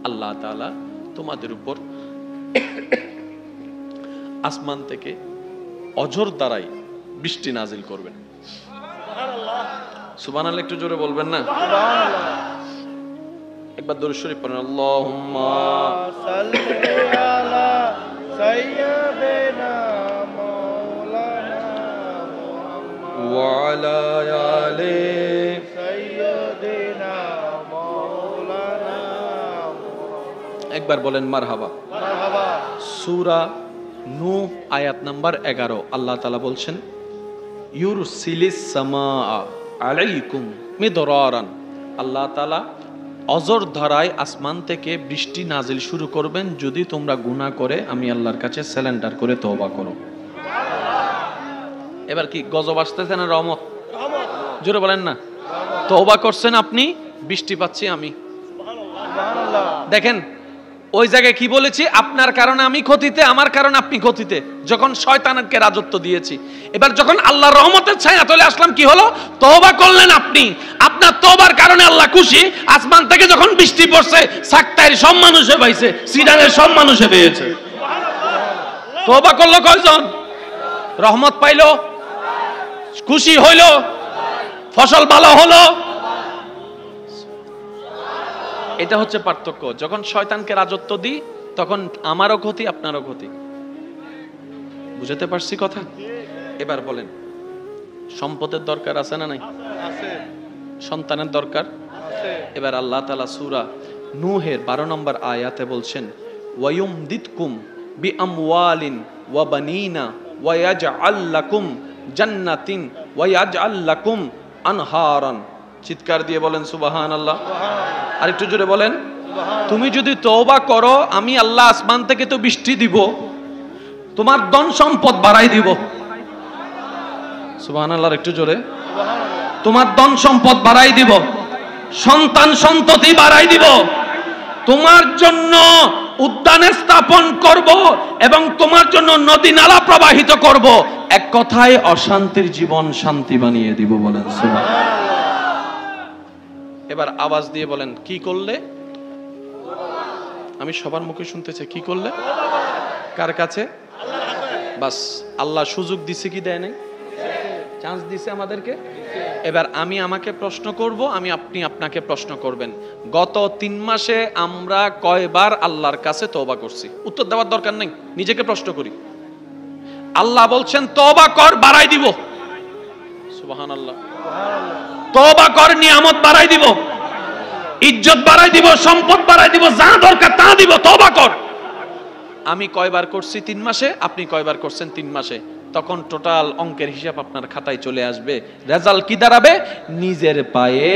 আল্লাহ তাআলা তোমাদের উপর আসমান থেকে অঝোর দ্বারাই বৃষ্টি নাজিল করবেন। সুবহানাল্লাহ, একটু জোরে বলবেন না? একবার দরুদ শরীফ পড়েন, আল্লাহুম্মা সাল্লি আলা সাইয়্যিদিনা মাওলানা মুহাম্মদ ওয়া আলা আলি সাইয়্যিদিনা মাওলানা মুহাম্মদ। একবার বলেন মারহাবা মারহাবা। সূরা নূহ আয়াত নাম্বার 11 আল্লাহ তাআলা বলছেন ইউরসিলিস সামাআ আলাইকুম মিদরারান। আল্লাহ তাআলা অজর ধারায় আসমান থেকে বৃষ্টি নাজিল শুরু করবেন যদি তোমরা গুনাহ করে আমি আল্লাহর কাছে সারেন্ডার করে তওবা করো। এবার কি গজব আসতেছে না রহমত? জোরে বলেন না। তওবা করছেন আপনি, বৃষ্টি পাচ্ছি আমি। সুবহানাল্লাহ। দেখেন ওই জায়গায় কি বলেছি, আপনার কারণে আমি ক্ষতিতে, আমার কারণে আপনি ক্ষতিতে, যখন শয়তানকে রাজত্ব দিয়েছি। এবার যখন আল্লাহর রহমতের ছায়া চলে আসলাম, কি হলো? তওবা করলেন আপনি, আপনার তওবার কারণে আল্লাহ খুশি, আসমান থেকে যখন বৃষ্টি পড়ছে সাক্তাইর সব মানুষে পাইছে, সিডানের সব মানুষে পেয়েছে। তওবা করলো কয়জন? রহমত পাইলো, খুশি হইলো, ফসল ভালো হলো। এটা হচ্ছে পার্থক্য। যখন শয়তানকে রাজত্ব দিই তখন আমারও ক্ষতি, আপনারও ক্ষতি। বুঝতে পারছি কথা? এবার বলেন, সম্পদের দরকার আছে না নাই? আছে। সন্তানের দরকার আছে। এবার আল্লাহ তাআলা সূরা নূহের 12 নম্বর আয়াতে বলছেন ওয়ায়ুমদিদকুম বিআমওয়ালিন ওয়া বানিনা ওয়া ইয়াজআল লাকুম জান্নাতিন ওয়া ইয়াজআল লাকুম আনহারান। চিৎকার দিয়ে বলেন সুবহানাল্লাহ। আর একটু জোরে বলেন, তুমি যদি তওবা করো আমি আল্লাহ আসমান থেকে তো বৃষ্টি দিব, তোমার ধন সম্পদ বাড়াই দিব। সুবহানাল্লাহ, একটু জোরে। তোমার ধন সম্পদ বাড়াই দিব, সন্তান সন্ততি বাড়াই দিব, তোমার জন্য উদ্যানে স্থাপন করব এবং তোমার জন্য নদী নালা প্রবাহিত করব। এক কথায় অশান্তির জীবন শান্তি বানিয়ে দিব। বলেন সুবহানাল্লাহ। এবার আওয়াজ দিয়ে বলেন কি করলে? আমি সবার মুখে শুনতেছি, কি করলে? কার কাছে? বাস, আল্লাহ সুযোগ দিছে কি দেয় নাই? চান্স দিছে আমাদেরকে। এবার আমি আমাকে প্রশ্ন করব, আপনি আপনাকে প্রশ্ন করবেন, গত 3 মাসে আমরা কয়বার আল্লাহর কাছে তওবা করছি? উত্তর দেওয়ার দরকার নেই, নিজেকে প্রশ্ন করি। আল্লাহ বলছেন তওবা কর, বাড়াই দিব। সুবহানাল্লাহ। তওবা কর, নিয়ামত বাড়াই দিব, ইজ্জত বাড়াই দিব, সম্পদ বাড়াই দিব, যা দরকার তা দিব, তওবা কর। আমি কয়বার করছি 3 মাসে, আপনি কয়বার করছেন 3 মাসে? তখন টোটাল অঙ্কের হিসাব আপনার খাতায় চলে আসবে। রেজাল্ট কি দাঁড়াবে? নিজের পায়ে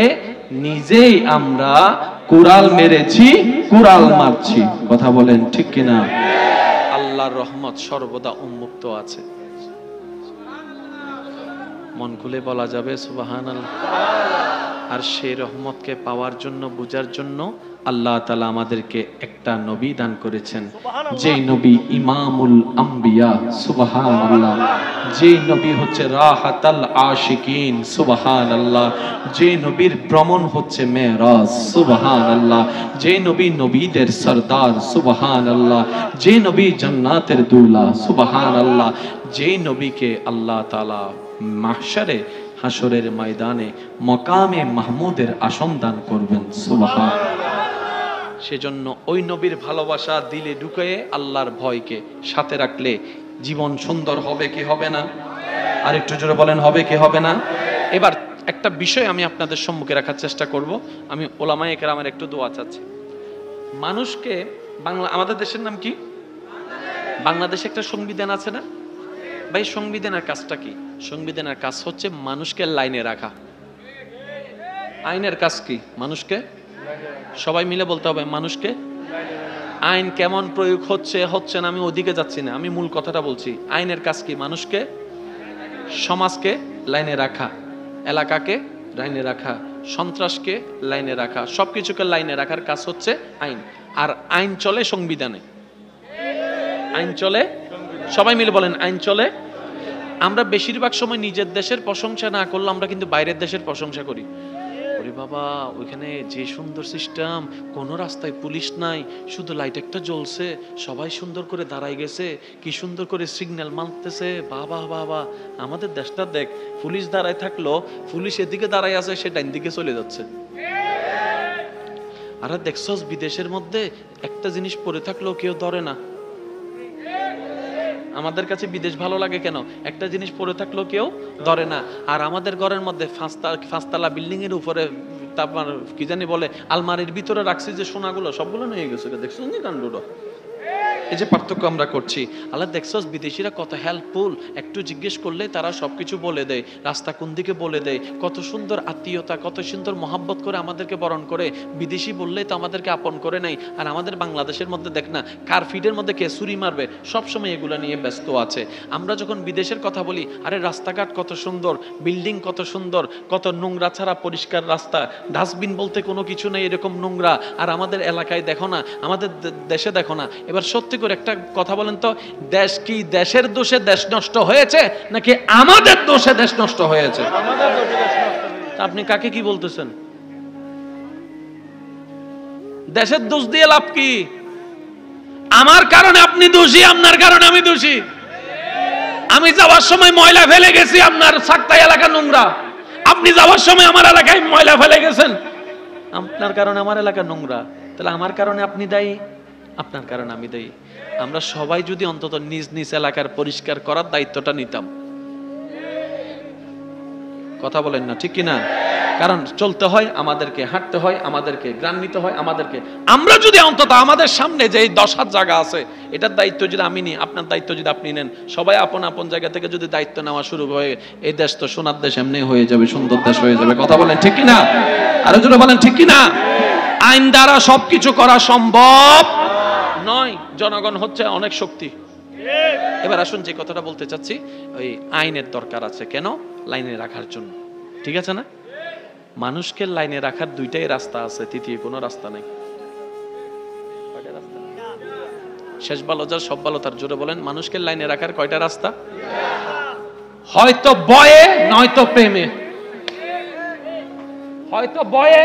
নিজেই আমরা কুড়াল মেরেছি, কুড়াল মারছি। কথা বলেন ঠিক কিনা? আল্লাহর রহমত সর্বদা উন্মুক্ত আছে। মন খুলে বলা যাবে সুবহানাল্লাহ। আর সেই রহমতকে পাওয়ার জন্য, বুঝার জন্য আল্লাহ তাআলা আমাদেরকে একটা নবী দান করেছেন, যেই নবী ইমামুল আম্বিয়া। সুবহানাল্লাহ। যেই নবী হচ্ছে রাহাতাল আশিকিন। সুবহানাল্লাহ। যেই নবীর ভ্রমণ হচ্ছে মেরাজ। সুবহানাল্লাহ। যেই নবী নবীদের সরদার। সুবহানাল্লাহ। যেই নবী জান্নাতের দুলা। সুবহানাল্লাহ। যেই নবীকে আল্লাহ তাআলা মাহশারে, হাসরের ময়দানে মকামে মাহমুদের আসন দান করবেন। সুবহানাল্লাহ। সেজন্য ওই নবীর ভালোবাসা দিলে ঢুকিয়ে আল্লাহর ভয়কে সাথে রাখলে জীবন সুন্দর হবে কি হবে না? আর একটু জোরে বলেন, হবে কি হবে না? এবার একটা বিষয় আমি আপনাদের সম্মুখে রাখার চেষ্টা করব। আমি ওলামায়ে কেরামের একটু দোয়া চাচ্ছি। মানুষকে আমাদের দেশের নাম কি? বাংলাদেশে একটা সংবিধান আছে না ভাই? সংবিধানের কাজটা কি? সংবিধানের কাজ হচ্ছে মানুষকে লাইনে রাখা। আইনের কাজ কি? মানুষকে, সবাই মিলে বলতে হবে, মানুষকে। আইন কেমন প্রয়োগ হচ্ছে না, আমি ওদিকে যাচ্ছি না, আমি মূল কথাটা বলছি। আইনের কাজ কি? মানুষকে, সমাজকে লাইনে রাখা, এলাকাকে লাইনে রাখা, সন্ত্রাসকে লাইনে রাখা, সবকিছুকে লাইনে রাখার কাজ হচ্ছে আইন। আর আইন চলে সংবিধানে। আইন চলে, সবাই মিলে বলেন, আইন চলে। আমরা বেশিরভাগ সময় নিজের দেশের প্রশংসা না করলে আমরা কিন্তু বাইরের দেশের প্রশংসা করি। ওরে বাবা, ওইখানে যে সুন্দর সিস্টেম, কোনো রাস্তায় পুলিশ নাই, শুধু লাইট একটা জ্বলছে, সবাই সুন্দর করে দাঁড়ায় গেছে, কি সুন্দর করে সিগন্যাল মানতেছে। বাবা বাবা, আমাদের দেশটা দেখ, পুলিশ দাঁড়ায় থাকলো, পুলিশ এদিকে দাঁড়ায় আছে, সে ডাইন দিকে চলে যাচ্ছে। আর দেখছস বিদেশের মধ্যে একটা জিনিস পরে থাকলেও কেউ ধরে না। আমাদের কাছে বিদেশ ভালো লাগে কেন? একটা জিনিস পরে থাকলেও কেউ ধরে না। আর আমাদের ঘরের মধ্যে 5 বিল্ডিং এর উপরে তারপর কি জানি বলে, আলমারির ভিতরে রাখছি যে সোনাগুলো, সবগুলো নিয়ে গেছে। দেখছো নি কাণ্ডটা? এই যে পার্থক্য আমরা করছি। আল্লাহ দেখছস বিদেশিরা কত হেল্পফুল, একটু জিজ্ঞেস করলে তারা সবকিছু বলে দেয়, রাস্তা কোন দিকে বলে দেয়, কত সুন্দর আত্মীয়তা, কত সুন্দর মহাব্বত করে আমাদেরকে বরণ করে। বিদেশি বললেই তো আমাদেরকে আপন করে নাই। আর আমাদের বাংলাদেশের মধ্যে দেখ না, কার ফিটের মধ্যে কে ছুরি মারবে, সবসময় এগুলো নিয়ে ব্যস্ত আছে। আমরা যখন বিদেশের কথা বলি, আরে রাস্তাঘাট কত সুন্দর, বিল্ডিং কত সুন্দর, কত নোংরা ছাড়া পরিষ্কার রাস্তা, ডাস্টবিন বলতে কোনো কিছু নেই, এরকম নোংরা। আর আমাদের এলাকায় দেখো না, আমাদের দেশে দেখো না। এবার সত্যি করে একটা কথা বলেন তো, দেশ কি দেশের দোষে দেশ নষ্ট হয়েছে নাকি আমাদের দোষে দেশ নষ্ট হয়েছে? আপনি কাকে কি বলতেছেন? দেশের দোষ দিয়ে লাভ কি? আমার কারণে আপনি দোষী, আপনার কারণে আমি দোষী। আমি যাওয়ার সময় ময়লা ফেলে গেছি, আপনার সাক্তাই এলাকা নোংরা। আপনি যাওয়ার সময় আমার এলাকায় ময়লা ফেলে গেছেন, আপনার কারণে আমার এলাকা নোংরা। তাহলে আমার কারণে আপনি দায়ী, আপনার কারণে আমি দায়ী। আমরা সবাই যদি অন্তত নিজ নিজ এলাকার পরিষ্কার করার দায়িত্বটা নিতাম। কথা বলেন না ঠিক কিনা? কারণ চলতে হয় আমাদেরকে, হাঁটতে হয় আমাদেরকে, গ্রাম নিতে হয় আমাদেরকে। আমরা যদি অন্তত আমাদের সামনে যে 10 জায়গা আছে, এটার দায়িত্ব যদি আমি নিই, আপনার দায়িত্ব যদি আপনি নেন, সবাই আপন আপন জায়গা থেকে যদি দায়িত্ব নেওয়া শুরু হয়, এই দেশ তো সোনার দেশ এমনি হয়ে যাবে, সুন্দর দেশ হয়ে যাবে। কথা বলেন ঠিক কিনা? আরো জোরে বলেন ঠিক কিনা? আইন দ্বারা সবকিছু করা সম্ভব নয়। জনগণ হচ্ছে অনেক শক্তি। এবার আসুন যে কথাটা বলতে চাচ্ছি, ওই আইনের দরকার আছে কেন? লাইনে রাখার জন্য। ঠিক আছে না? মানুষকে লাইনে রাখার 2টাই রাস্তা আছে, তৃতীয় কোনো রাস্তা নেই। শেষ ভালো যার সব ভালো তার, জোরে বলেন, মানুষকে লাইনে রাখার কয়টা রাস্তা? হয়তো বয়ে, নয়তো প্রেমে। হয়তো বয়ে,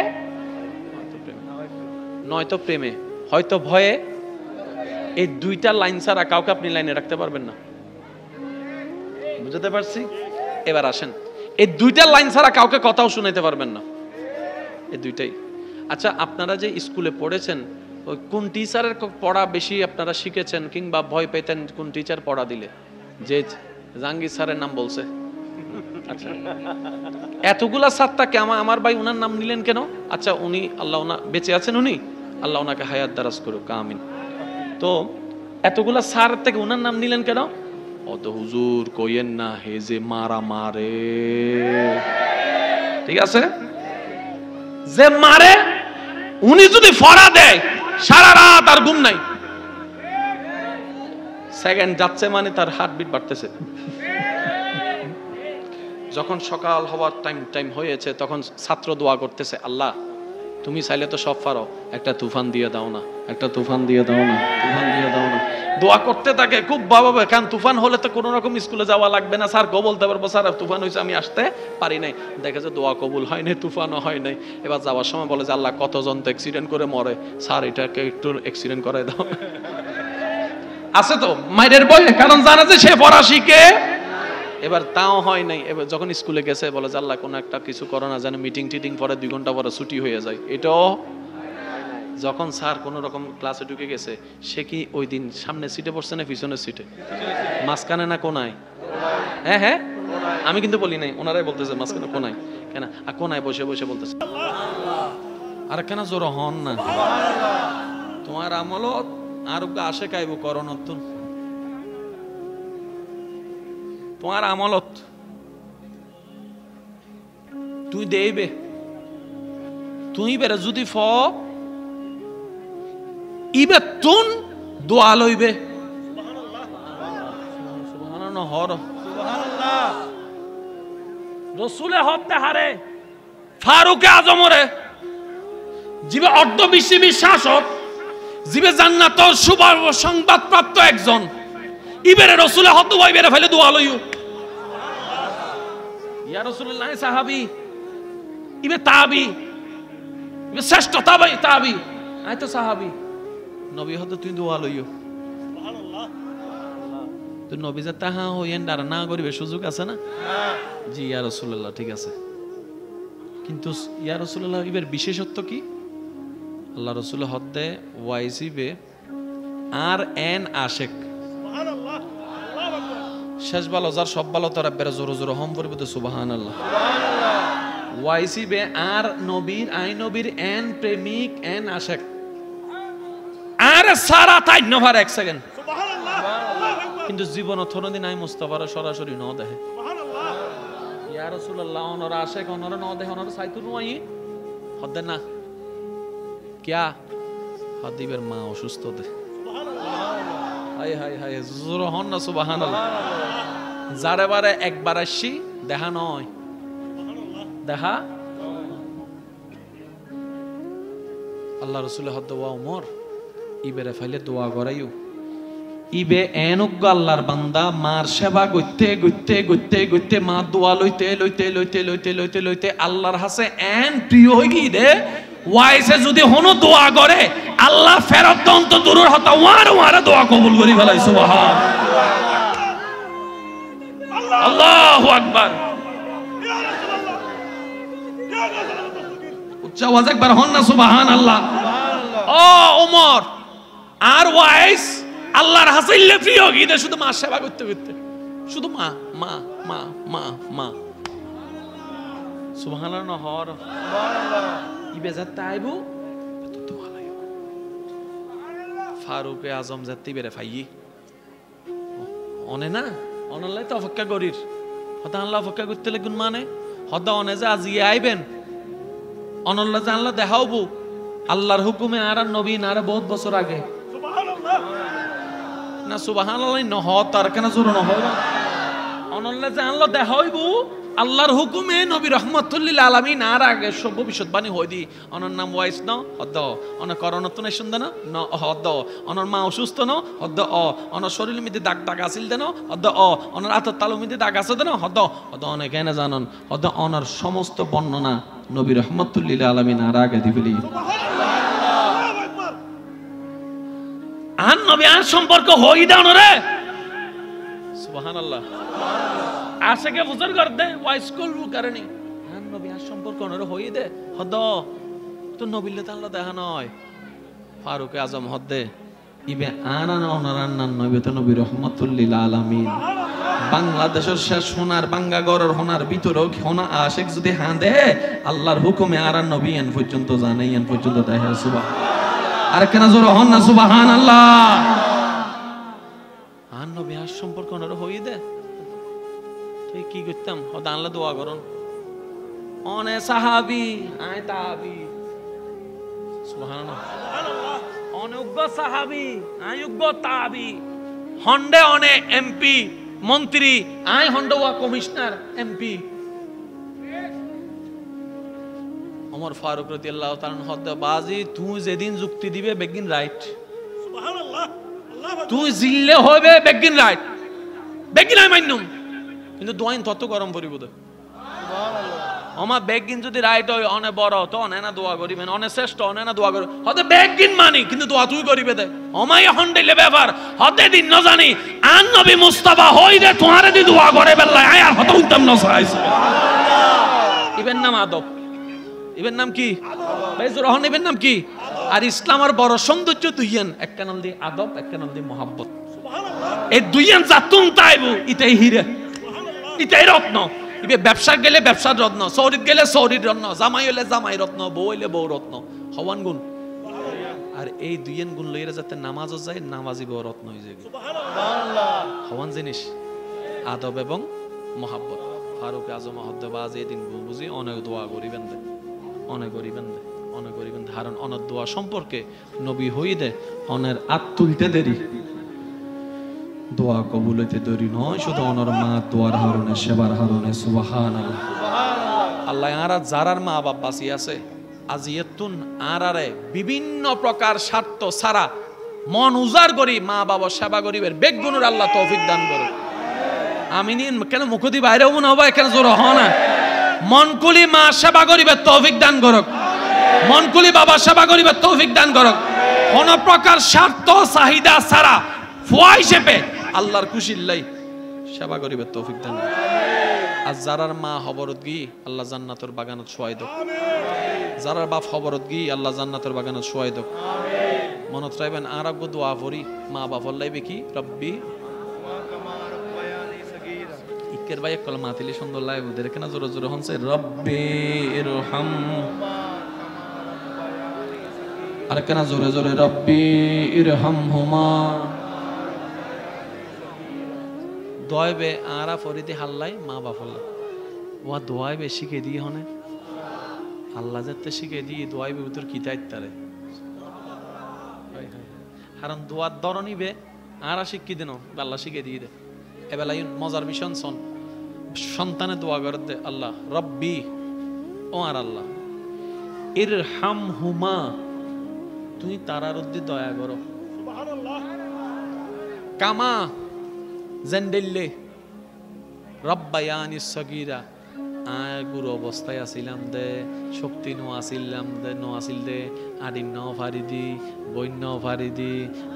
নয়তো প্রেমে। হয়তো ভয়ে। এই দুইটা লাইন ছাড়া কাউকে আপনি লাইনে রাখতে পারবেন না। বুঝতে পারছি? এবার আসেন, এই দুইটা লাইন ছাড়া কাউকে কথাও শুনাইতে পারবেন না, এই দুইটাই। আচ্ছা, আপনারা যে স্কুলে পড়েছেন, ওই কোন টিচারের পড়া বেশি আপনারা শিখেছেন, কিংবা ভয় পেতেন কোন টিচার পড়া দিলে? যে জাহাঙ্গীর স্যারের নাম বলছে। আচ্ছা, এতগুলা ছাত্রকে আমার ভাই উনার নাম নিলেন কেন? আচ্ছা, উনি আল্লাহ বেঁচে আছেন, উনি আল্লাহ ওনাকে হায়াত দারাজ করুক, আমিন। তো এতগুলা স্যার থেকে উনার নাম নিলেন কেন? অত হুজুর কইয়েন না, হে যে মারা মারে, ঠিক আছে, যে মারে উনি যদি ফড়া দেয় সারা রাত আর ঘুম নাই, সেকেন্ড যাচ্ছে মানে তার হার্টবিট বাড়তেছে। যখন সকাল হওয়ার টাইম হয়েছে, তখন ছাত্র দোয়া করতেছে, আল্লাহ তুমি চাইলে তো সব পারো, একটা তুফান দিয়ে দাও না, একটা তুফান দিয়ে দাও না, তুফান দিয়ে দাও না। দোয়া করতে থাকে খুব ভাবে, কারণ তুফান হলে তো কোনো রকম স্কুলে যাওয়া লাগবে না, স্যার গো বলতে পারবো স্যার তুফান হয়েছে আমি আসতে পারি নাই। দেখে যে দোয়া কবুল হয় নাই, তুফানও হয় নাই। এবার যাওয়ার সময় বলে যে আল্লাহ কতজন তো অ্যাক্সিডেন্ট করে মরে, স্যার এটাকে একটু অ্যাক্সিডেন্ট করে দাও। আছে তো মায়ের বই, কারণ জানা যে সে পড়া শিখে। এবার তাও হয় নাই। এবার যখন স্কুলে গেছে বলে যে আল্লাহ কোনো একটা কিছু করো না, যেন মিটিং টিটিং পরে 2 ঘন্টা পরে ছুটি হয়ে যায়, এটাও। যখন স্যার কোন রকম ক্লাসে ঢুকে গেছে, সে কি ওই দিন সামনে সিটে বসছে না পিছনের সিটে, মাঝখানে না কোনায়? হ্যাঁ হ্যাঁ, আমি কিন্তু বলি নাই, ওনারাই বলতেছে মাঝখানে কোনায়। কেন? আর কোনায় বসে বসে বলতেছে। আর কেন জোর হন না, তোমার আমলত আর আসে কাইব করণত, তোমার আমলত তুই দেইবে, তুই বেড়ে যদি ফ ইবে তুন দোয়া লইবে। সুবহানাল্লাহ, হর সুবহানাল্লাহ। রাসূলে হত্যা হারে ফারুকে আজমরে জিবে অর্ধ বিশ্বাসক, জিবে জান্নাতর শুভ সংবাদ প্রাপ্ত একজন, ইবেরে রাসূলে হত্যা হই বেরে ফেলে দোয়া লইও। ইয়া রাসূলুল্লাহ সাহাবী, ইবে তাবি, ইবে শ্রেষ্ঠ তাবি, আই তো সাহাবী, নবী হতো তুই দোয়া লইও। সুবহানাল্লাহ। তুই নবী যে তাহা হইয়েন ডারা না করিবে সুযোগ আছে না? জি ইয়া রাসূলুল্লাহ, ঠিক আছে, কিন্তু ইয়া রাসূলুল্লাহ ইবের বিশেষত্ব কি? আল্লাহ রাসূল হদ্দে ওয়াইসিবে আর এন আশেক, সুবহানাল্লাহ, আল্লাহু আকবার। শেষ ভালো যার সব ভালো তার বেরে জোরে জোরে হম পড়বে তো সুবহানাল্লাহ, সুবহানাল্লাহ। ওয়াইসিবে আর নবীর আই নবীর এন প্রেমিক এন আশেক, আর সারা তাই নভার 1 সেকেন্ড, সুবহানাল্লাহ, আল্লাহু আকবার। কিন্তু জীবন থরদিন আই মুস্তাফার সরাসরি ন দেখে, সুবহানাল্লাহ। ইয়া রাসূলুল্লাহ ওনরা আশেক ওনরা ন দেখে, ওনরা সাইতু নই হদ্দে না क्या হাদিবের মা অসুস্থ দে, সুবহানাল্লাহ। হায় হায় হায়, জোরে হন না সুবহানাল্লাহ। যারে বারে একবার আসি দেখা নয়, সুবহানাল্লাহ, দেখা। আল্লাহ রাসূল হদ্দ ওয়া উমর ইবেরে ফাইলে দোয়া করাইও, ইবে এনক আল্লাহর বান্দা মার সেবা করতে করতে করতে করতে মা দোয়া লইতে লইতে লইতে লইতে লইতে লইতে আল্লাহর হাসে এন প্রিয় হই গই দে। ওয়াইসে যদি হনো দোয়া করে আল্লাহ ফেরত দন্ত দূরের হতা ওয়ার দোয়া কবুল করি ফেলাই, সুবহান আল্লাহু আকবার। উচ্চ আওয়াজ একবার হন না সুবহানাল্লাহ। ও ওমর আর ওয়াইস আল্লাহর হাসিলে প্রিয় গিয়ে শুধু মা সেবা করতে করতে, শুধু মা মা মা মা মা, সুবহানাল্লাহ, হর সুবহানাল্লাহ। ইবেজাত তাইবু তো দোয়া লাইও, ফারুকে আজম জাতি বেরে ফাইয়ি অনে না, অনলাই তো অপেক্ষা করির হতা আল্লাহ অপেক্ষা করতে লাগুন, মানে হতা অনে যে আজি আইবেন, অনল্লা জানলা দেখাওবো আল্লাহর হুকুমে আর নবী না বহুত বছর আগে, সুবহানাল্লাহ না, সুবহানাল্লাহ নহ তার কেন জোর নহ, অনল্লা জানলা দেখাইবো আল্লাহর হুকুমে নবী রহমাতুল্লিল আলামিন আর আগে সব ভবিষ্যৎবাণী হই দি। অনর নাম ওয়াইস ন হদ্দ, অনর করণত নাই শুনদ ন হদ্দ, অনর মা অসুস্থ ন হদ্দ, অনর শরীর মিদে দাগ দাগ আসিল দেন হদ্দ, অনর আতর তালু মিদে দাগ আছে দেন হদ্দ হদ্দ, অনেক এনে জানন হদ্দ, অনর সমস্ত বর্ণনা নবী রহমাতুল্লিল আলামিন আর আগে দিবলি। আন নবী আর সম্পর্ক হই দাও না রে সুবহানাল্লাহ আশেকে বুঝর কর দে ওয়াই স্কুল কারণে আন নবী আর সম্পর্ক নরে হই দে হদ তো নবীলে তাআলা দেখা নয় ফারুক আজম হদে ইবে আনান অনারান্নান নবী তো নবী রহমাতুল লিল আলামিন বাংলাদেশের শেষ সোনার বাঙ্গা গড়ের সোনার ভিতরেও সোনা আশেক যদি হাঁদে আল্লাহর হুকুমে আর নবী এন পর্যন্ত জানে এন পর্যন্ত দেখে সুবহানাল্লাহ আর কেন জোর হন না সুবহানাল্লাহ আর নবী আর সম্পর্ক নরে হই দে তুই কি করতাম হদা আল্লাহ দোয়া করুন অনে সাহাবী আয় তাবি সুবহানাল্লাহ অনুগ্য সাহাবী আয়ুগ্য তাবি হন্ডে অনে এমপি মন্ত্রী আই হন্ডে ওয়া কমিশনার এমপি ওমর ফারুক রাদিয়াল্লাহু তাআলা হদ্দে বাজি তুই যেদিন যুক্তি দিবে বেগিন রাইট সুবহানাল্লাহ তুই জিল্লে হবে বেগিন রাইট বেগিন আই মান্নুম কিন্তু দোয়াইন তত গরম পড়িব দে ওমা বেগিন যদি রাইট হয় অনে বড় তো অনে না দোয়া করিবেন অনে শ্রেষ্ঠ অনে না দোয়া করি হতে বেগিন মানি কিন্তু দোয়া তুই করিবে দে ওমাই হন্ডেলে ব্যাপার হতে দিন ন জানি আন নবী মুস্তাফা হই দে তোমারে দি দোয়া করে বেল্লাই আয় আর হতে উত্তম না চাই সুবহানাল্লাহ ইবেন নাম আদব ইবেন নাম কি বেজুর রহন ইবেন নাম কি আর ইসলামের বড় সৌন্দর্য দুইয়েন একটা নাম দি আদব একটা নাম দি মোহাব্বত সুবহানাল্লাহ এই দুইয়েন জাতুন তাইবু ইতাই হিরে সুবহানাল্লাহ ইতাই রত্ন ইবে ব্যবসা গেলে ব্যবসার রত্ন সৌরিত গেলে সৌরির রত্ন জামাই হলে জামাই রত্ন বউ হলে বউ রত্ন হওয়ান গুণ আর এই দুইয়েন গুণ লইরা যাতে নামাজও যায় নামাজি বউ রত্ন হয়ে যায় সুবহানাল্লাহ হওয়ান জিনিস আদব এবং মোহাব্বত ফারুক আজম হদ্দবাজ এই দিন বুঝি অনেক দোয়া করিবেন দে অনেক করিবেন দে অনেক করিবেন ধারণ অনেক দোয়া সম্পর্কে নবী হই দে অনের আত তুলতে দেরি দোয়া কবুল হইতে দেরি নয় শুধু অনর মা দোয়ার হারণে সেবার হারণে সুবহানাল্লাহ আল্লাহ আরা যারার মা বাপ বাঁচি আছে আজিয়াতুন আরারে বিভিন্ন প্রকার স্বার্থ ছাড়া মন উজাড় করি মা বাবা সেবা করিবের বেগুনের আল্লাহ তৌফিক দান করে আমিন কেন মুখদি বাইরে হবো না হবা এখানে জোর হ না মনকুলি মা সেবা করিবে তৌফিক দান করক মনকুলি বাবা সেবা করিবে তৌফিক দান করক কোন প্রকার স্বার্থ চাহিদা ছাড়া ফুয়া হিসেবে আল্লাহর খুশির লাই সেবা করিবে তৌফিক দান আর যারার মা হবরত গি আল্লাহ জান্নাতের বাগানত শোয়াই দক যারার বাপ হবরত গি আল্লাহ জান্নাতের বাগানত শোয়াই দক মনত রাখবেন আর আগে দোয়া করি মা বাবার লাইবে কি রব্বি ইকের ভাই এক কলমা দিলে সুন্দর লাগে ওদের কেন জোরে জোরে হনছে রব্বি ইরহাম আর কেন জোরে জোরে রব্বি ইরহামহুমা দোয়াইবে আরা ফরিদি হাল্লাই মা বাফল্লা ওয়া দোয়াইবে শিখে দিয়ে হনে আল্লাহ যাতে শিখে দিয়ে দোয়াইবে উত্তর কিতাইত তারে কারণ দোয়ার দর নিবে আরা শিক্ষি দেন আল্লাহ শিখে দিয়ে দে এবেলা মজার মিশন সন সন্তানে দোয়া করে দে আল্লাহ রব্বি ও আর আল্লাহ ইরহামহুমা তুই তারার উদ্দি দয়া করো সুবহানাল্লাহ কামা জেন্ডেল্লে রব্বায়ানি সগীরা আয় গুরু অবস্থায় আসিলাম দে শক্তি নো আসিলাম দে নো আসিল দে আদিম ন ফারিদি বৈন্য ফারিদি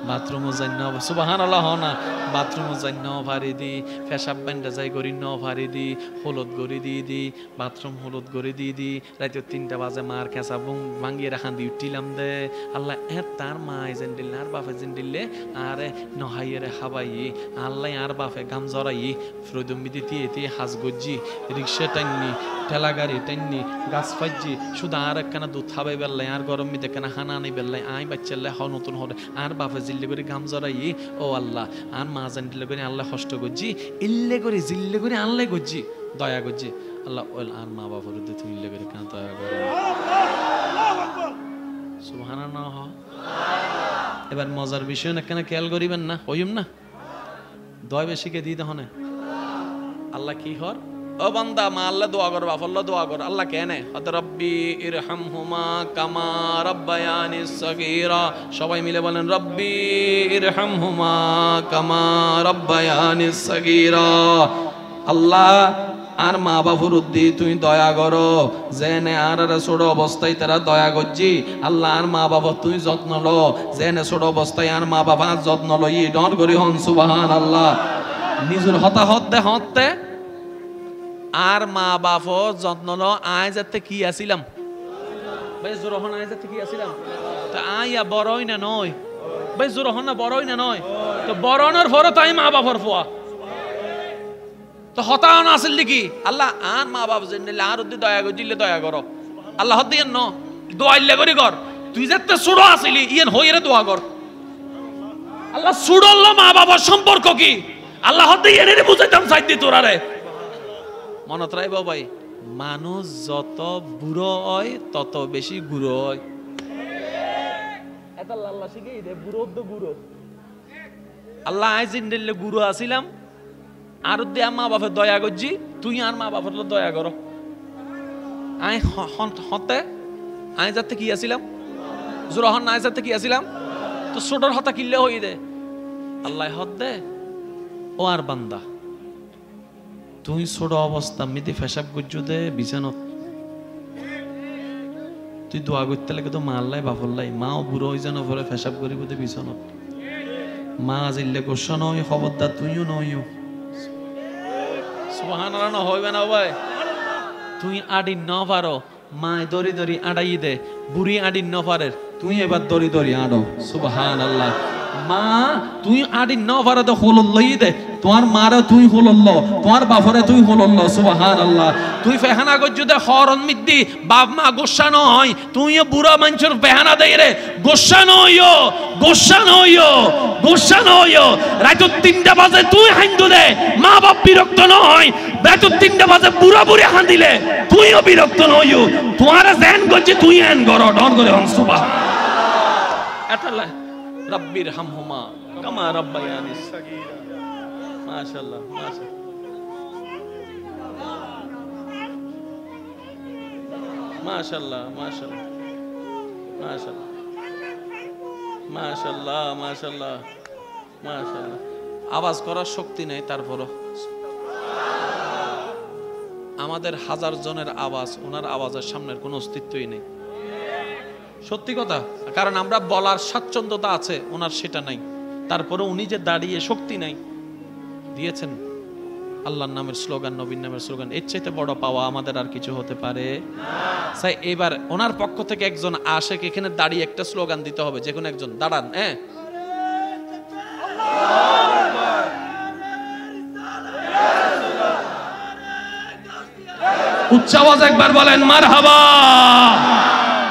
বাথরুম জান্য সুবহানাল্লাহ না বাথরুম জান্য ফারিদি পেশাব বান্ডা যাই গরি ন ফারিদি হলুদ গরি দি বাথরুম হলুদ গরি দি রাতে 3টা বাজে মার খেসা ভাঙ্গিয়ে রাখান দি উঠিলাম দে আল্লাহ তার মা যেন দিল আর বাপে যেন দিলে আরে নহাইয়ে খাবাই আল্লাহ আর বাপে গাম জরাই ফ্রদমি দিতে হাজ গজ্জি রিক্সা টাইনি ঠেলা গাড়ি টাইনি গাছ ফাইজি শুধু আর একখানা দুধ খাবাই বেললাই আর গরম মিতে কেনা হানা আনি বেললাই আই বাচ্চাল্লাই হ নতুন হলে আর বাপে জিল্লে করে গাম জরাই ও আল্লাহ আর মা জান দিলে করে আল্লাহ কষ্ট করছি ইল্লে করে জিল্লে করে আনলাই করছি দয়া করছি আল্লাহ ওল আর মা বাবার উদ্দে তুই ইল্লে করে কেন দয়া করে সুবহানাল্লাহ এবার মজার বিষয় না কেন খেয়াল করিবেন না হইম না দয় বেশিকে দিয়ে দহনে আল্লাহ কি হর ও বান্দা মা আল্লাহ দোয়া কর বাপ আল্লাহ দোয়া কর আল্লাহ কেনে হদ রব্বি ইরহামহুমা কামা রব্বায়ানি সগীরা সবাই মিলে বলেন রব্বি ইরহামহুমা কামা রব্বায়ানি সগীরা আল্লাহ আর মা বাবুর উদ্দি তুই দয়া করো জেনে আর ছোট অবস্থায় তারা দয়া করছি আল্লাহ আর মা বাবা তুই যত্ন লো জেনে ছোট অবস্থায় আর মা বাবা যত্ন লই ডর করি হন সুবহানাল্লাহ নিজের হতে আর মা বাবা যত্ন লো আয় যাতে কি আসিলাম ভাই জোরহন আয় যাতে কি আসিলাম তা আইয়া বড়ই না নয় ভাই জোরহন না বড়ই না নয় তো বড়নের পরে তাই মা বাবার ফোয়া তো হতান আসল দেখি আল্লাহ আর মা বাবা জেনে আর উদ্দি দয়া কর জিল্লে দয়া করো আল্লাহ হদ দিয়েন ন দোয়াইলে করি কর তুই যেতে সুড়ো আসিলি ইয়েন হইরে দোয়া কর আল্লাহ সুড়ল্লা মা বাবার সম্পর্ক কি আল্লাহ হদ দিয়েন এর বুঝাইতাম সাইদি তোরারে মনত রাখবো ভাই মানুষ যত বুড়ো হয় তত বেশি গুড়ো হয় এটা আল্লাহ শিখেই দে বুড়ো তো গুড়ো আল্লাহ আই জিন্দিল্লে গুড়ো আসিলাম আর দে মা বাপের দয়া করছি তুই আর মা বাপের দয়া করো আই হতে আই যাতে কি আসিলাম জোরহন নাই যাতে কি আসিলাম তো ছোটর হতা কিনলে হই দে আল্লাহ হদ দে ও আর বান্দা তুই ছোট অবস্থা মিদি ফেসাব গুজ্জু দে বিছানত তুই দোয়া করতে লাগে তো মা আল্লাহ বাপল্লাই মাও বুড়ো হয়ে যেন পরে ফেসাব করিব দে বিছানত মা আজিল্লে গোসা নয় খবরদার তুইও নইও সুবহানাল্লাহ না হইবে না ভাই তুই আডি ন পারো মায় দরি দরি আড়াই দে বুড়ি আডি ন পারে তুই এবার দরি দরি আড়ো সুবহানাল্লাহ মা তুই আডি ন পারে তো হলল্লই দে তোমার মারে তুই হলল্ল তোমার বাপরে তুই হলল্ল সুবহানাল্লাহ তুই ফেহানা গজ্জু দে হরন মিদ্দি বাপ মা গোসা নয় তুইও বুড়া মানুষের ফেহানা দেই রে গোসা নইও রাত 3টা বাজে তুই হাইন্দু দে মা বাপ বিরক্ত নয় রাত 3টা বাজে বুড়া বুড়ি হাঁদিলে তুইও বিরক্ত নইও তোমার জেন গজ্জে তুই এন গরো ডর করে হন সুবহানাল্লাহ এটালা রব্বির হামহুমা কামা রাব্বায়ানি সাগীরা মাশাআল্লাহ মাশাআল্লাহ মাশাআল্লাহ আওয়াজ করার শক্তি নেই তারপরও আমাদের হাজার জনের আওয়াজ ওনার আওয়াজের সামনের কোনো অস্তিত্বই নেই সত্যি কথা কারণ আমরা বলার স্বাচ্ছন্দ্যতা আছে ওনার সেটা নাই তারপরে উনি যে দাঁড়িয়ে শক্তি নাই দিয়েছেন আল্লাহর নামের স্লোগান নবীর নামের স্লোগান এর চাইতে বড় পাওয়া আমাদের আর কিছু হতে পারে না এবার ওনার পক্ষ থেকে একজন আশেক এখানে দাঁড়িয়ে একটা স্লোগান দিতে হবে যে কোনো একজন দাঁড়ান উচ্চ আওয়াজ একবার বলেন মারহাবা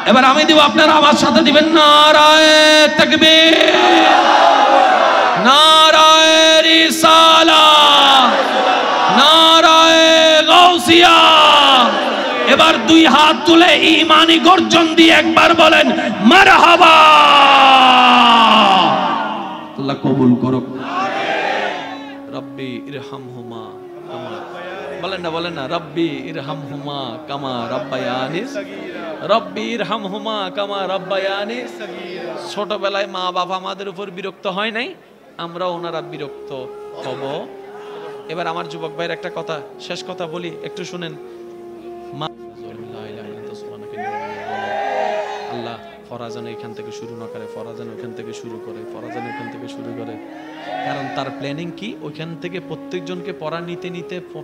এবার আমি দিব আপনারা আমার সাথে দিবেন নারায়ে তাকবীর নারায়ে রিসালাত নারায়ে গাউসিয়া এবার দুই হাত তুলে ঈমানি গর্জন দিয়ে একবার বলেন মারহাবা আল্লাহ কবুল করুক আমিন রব্বি ইরহামহুমা কামা বলেন না রব্বি ইরহামহুমা কামা রাব্বায়ানি রব্বি ইরহামহুমা কামা রাব্বায়ানি ছোটবেলায় মা বাবা আমাদের উপর বিরক্ত হয় নাই আমরা ওনারা বিরক্ত হব এবার আমার যুবক ভাইয়ের একটা কথা শেষ কথা বলি একটু শুনেন আল্লাহ ফরাজান এখান থেকে শুরু না করে ফরাজান ওখান থেকে শুরু করে ফরাজান ওখান থেকে শুরু করে কারণ তার প্ল্যানিং কি ওইখান থেকে প্রত্যেকজনকে পড়া নিতে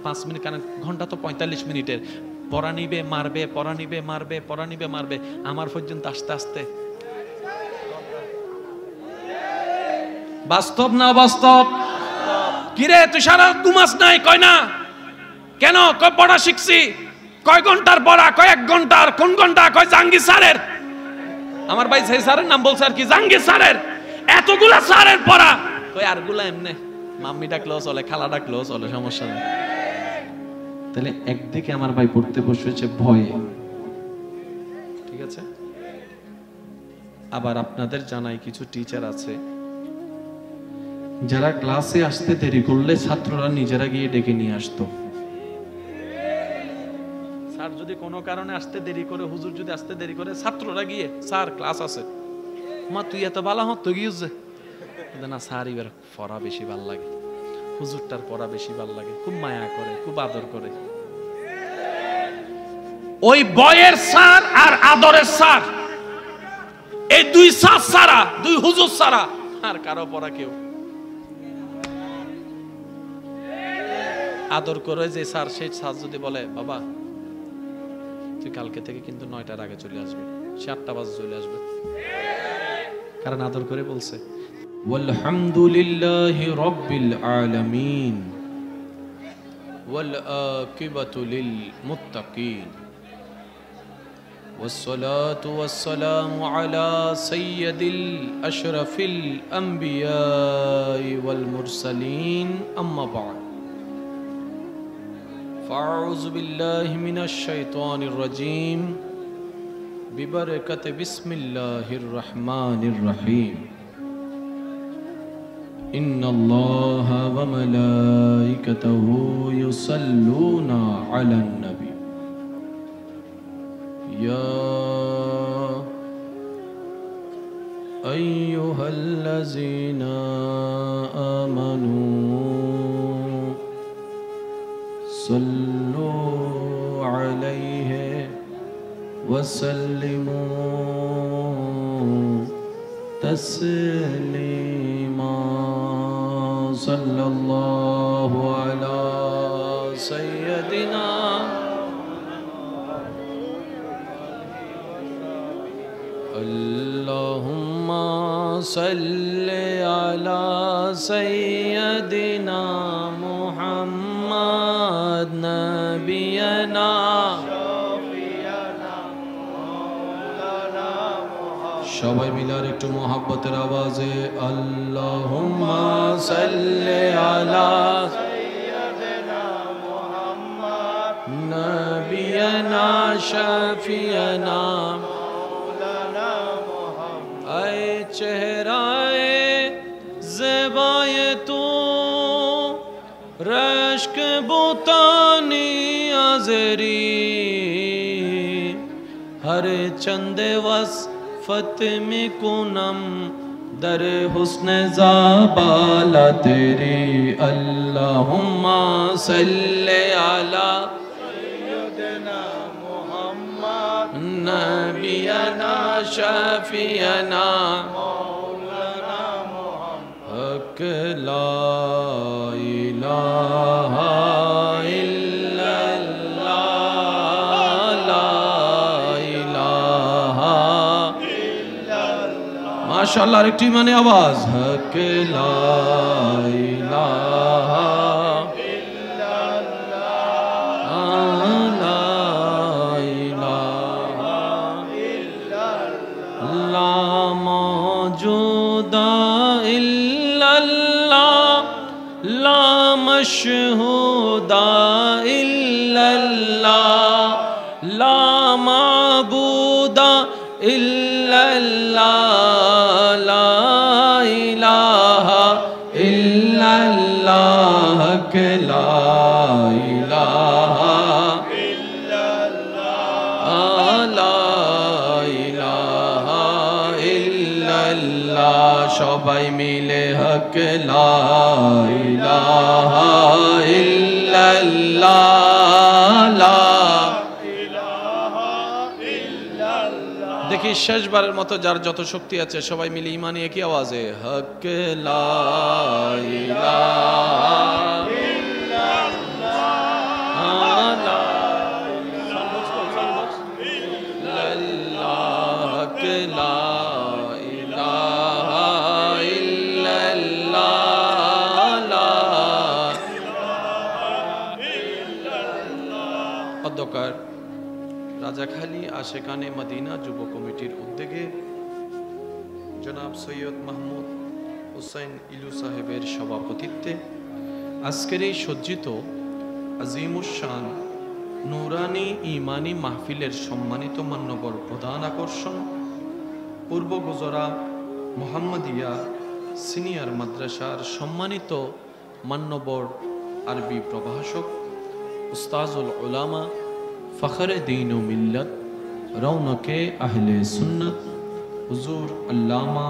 5 মিনিট কারণ ঘন্টা তো 45 মিনিটের পড়া নিবে মারবে আমার পর্যন্ত আস্তে আস্তে বাস্তব না বাস্তব কিরে তুই সারা ঘুমাস নাই কয় না কেন কয় পড়া শিখছি কয় ঘন্টার পড়া কয় 1 ঘন্টার কোন ঘন্টা কয় জাহাঙ্গীর স্যারের আমার ভাই সেই স্যারের নাম বলছে আর কি জাহাঙ্গীর স্যারের এতগুলা স্যারের পড়া কয় আরগুলা এমনে মাম্মি ডাকলেও চলে খালা ডাকলেও চলে সমস্যা নেই তাহলে একদিকে আমার ভাই পড়তে বসেছে ভয়ে ঠিক আছে আবার আপনাদের জানাই কিছু টিচার আছে যারা ক্লাসে আসতে দেরি করলে ছাত্ররা নিজেরা গিয়ে ডেকে নিয়ে আসতো স্যার যদি কোনো কারণে আসতে দেরি করে হুজুর যদি আসতে দেরি করে ছাত্ররা গিয়ে স্যার ক্লাস আছে মা তুই এত ভালো হত গিয়েছে না স্যার এবার পড়া বেশি ভাল লাগে হুজুরটার পড়া বেশি ভাল লাগে খুব মায়া করে খুব আদর করে ওই বয়ের সার আর আদরের সার, এই দুই সার সারা, দুই হুজুর সারা আর কারো পড়া কেউ আদর করে যে স্যার, সেই স্যার যদি বলে বাবা তুই কালকে থেকে কিন্তু 9টার আগে চলে আসবে, সে 8টা বাজে চলে আসবে, কারণ আদর করে বলছে। ওয়ালহামদুলিল্লাহি রাব্বিল আলামিন ওয়াল আকিবাতু লিল মুত্তাকিন والصلاة والسلام على سيد الأشرف الأنبياء والمرسلين أما بعد فأعوذ بالله من الشيطان الرجيم ببركة بسم الله الرحمن الرحيم إن الله وملائكته يصلون على النبي يا أيها الذين آمنوا صلوا عليه وسلموا تسليما صلى الله على سيدنا اللهم صل على سيدنا محمد نبينا সবাই মিলে আর একটু মোহাব্বতের আওয়াজে আল্লাহুম্মা সাল্লি আলা সাইয়্যিদিনা মুহাম্মদ নবিয়ানা শাফিয়ানা মাওলানা মুহাম্মদ। আয় চেহরায়ে ज़ेबाए तू रश्क बुतानी आज़री हर चंदे वस फतमी कुनम दर हुस्न ज़ाबाला तेरी अल्लाहुम्मा सल्ले अला सय्यदना मुहम्मद नबियना शफियना मौलाना मुहम्मद। हक ला इलाहा माशाअल्लाह एक इमानी आवाज हक ला इलाहा इल्लल्लाह ला इलाहा इल्लल्लाह ला मौजूदा इल्लल्लाह ला मशहूदा इल्लल्लाह ला माबूदा इल्लल्लाह সবাই মিলে হক লা ইলাহা ইল্লাল্লাহ লা ইলাহা ইল্লাল্লাহ। দেখি শেষবারের মতো যার যত শক্তি আছে সবাই মিলে ইমানি একই আওয়াজে হক লা ইলাহা রাজাখালী আশেকানে মদিনা যুব কমিটির উদ্যোগে জনাব সৈয়দ মাহমুদ হুসাইন ইলু সাহেবের সভাপতিত্বে আজকের এই সজ্জিত আজিমুশান নুরানি ইমানি মাহফিলের সম্মানিত মান্যবর প্রধান আকর্ষণ পূর্ব গুজরা মোহাম্মদিয়া সিনিয়র মাদ্রাসার সম্মানিত মান্যবর আরবি প্রভাষক উস্তাজুল উলামা फ़ख्र दीन व मिल्लत रौनके अहले सुन्नत हुजूर अल्लामा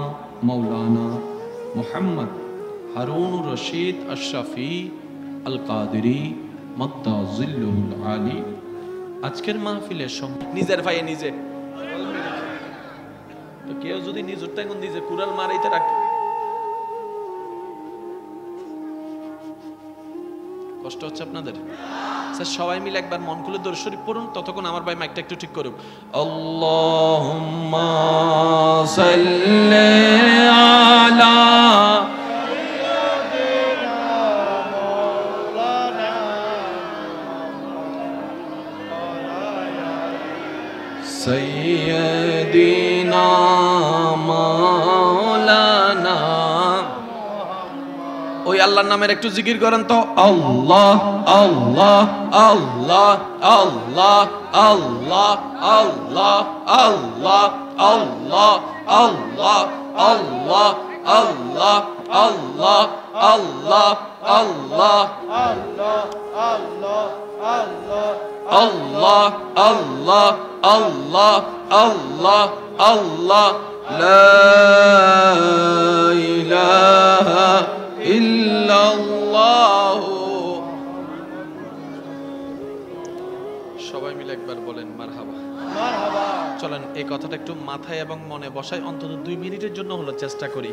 मौलाना मुहम्मद हारून रशीद अशरफी अल कादरी मद्दा ज़िल्लुहुल आली আজকের মাহফিলের নিজের ভাইয়ে নিজে, তো কেউ যদি নিজেরটা এখন নিজে কুড়াল মারাইতে রাখে, কষ্ট হচ্ছে আপনাদের? স্যার সবাই মিলে একবার মন খুলে দরুদ শরীফ পড়ুন, ততক্ষণ আমার ভাই মাইকটা একটু ঠিক করুক। আল্লাহুম্মা সাল্লি আলা সাইয়্যিদিনা মাওলানা। ওই আল্লাহর নামের একটু জিকির করেন তো। আল্লাহ আল্লাহ আল্লাহ আল্লাহ আল্লাহ আল্লাহ আল্লাহ আল্লাহ আল্লাহ আল্লাহ আল্লাহ আল্লাহ আল্লাহ আল্লাহ আল্লাহ আল্লাহ আল্লাহ আল্লাহ আল্লাহ লা ইলাহা ইল্লাল্লাহ। সবাই মিলে একবার বলেন মারহাবা। চলেন এই কথাটা একটু মাথায় এবং মনে বসাই, অন্তত 2 মিনিটের জন্য হলো চেষ্টা করি।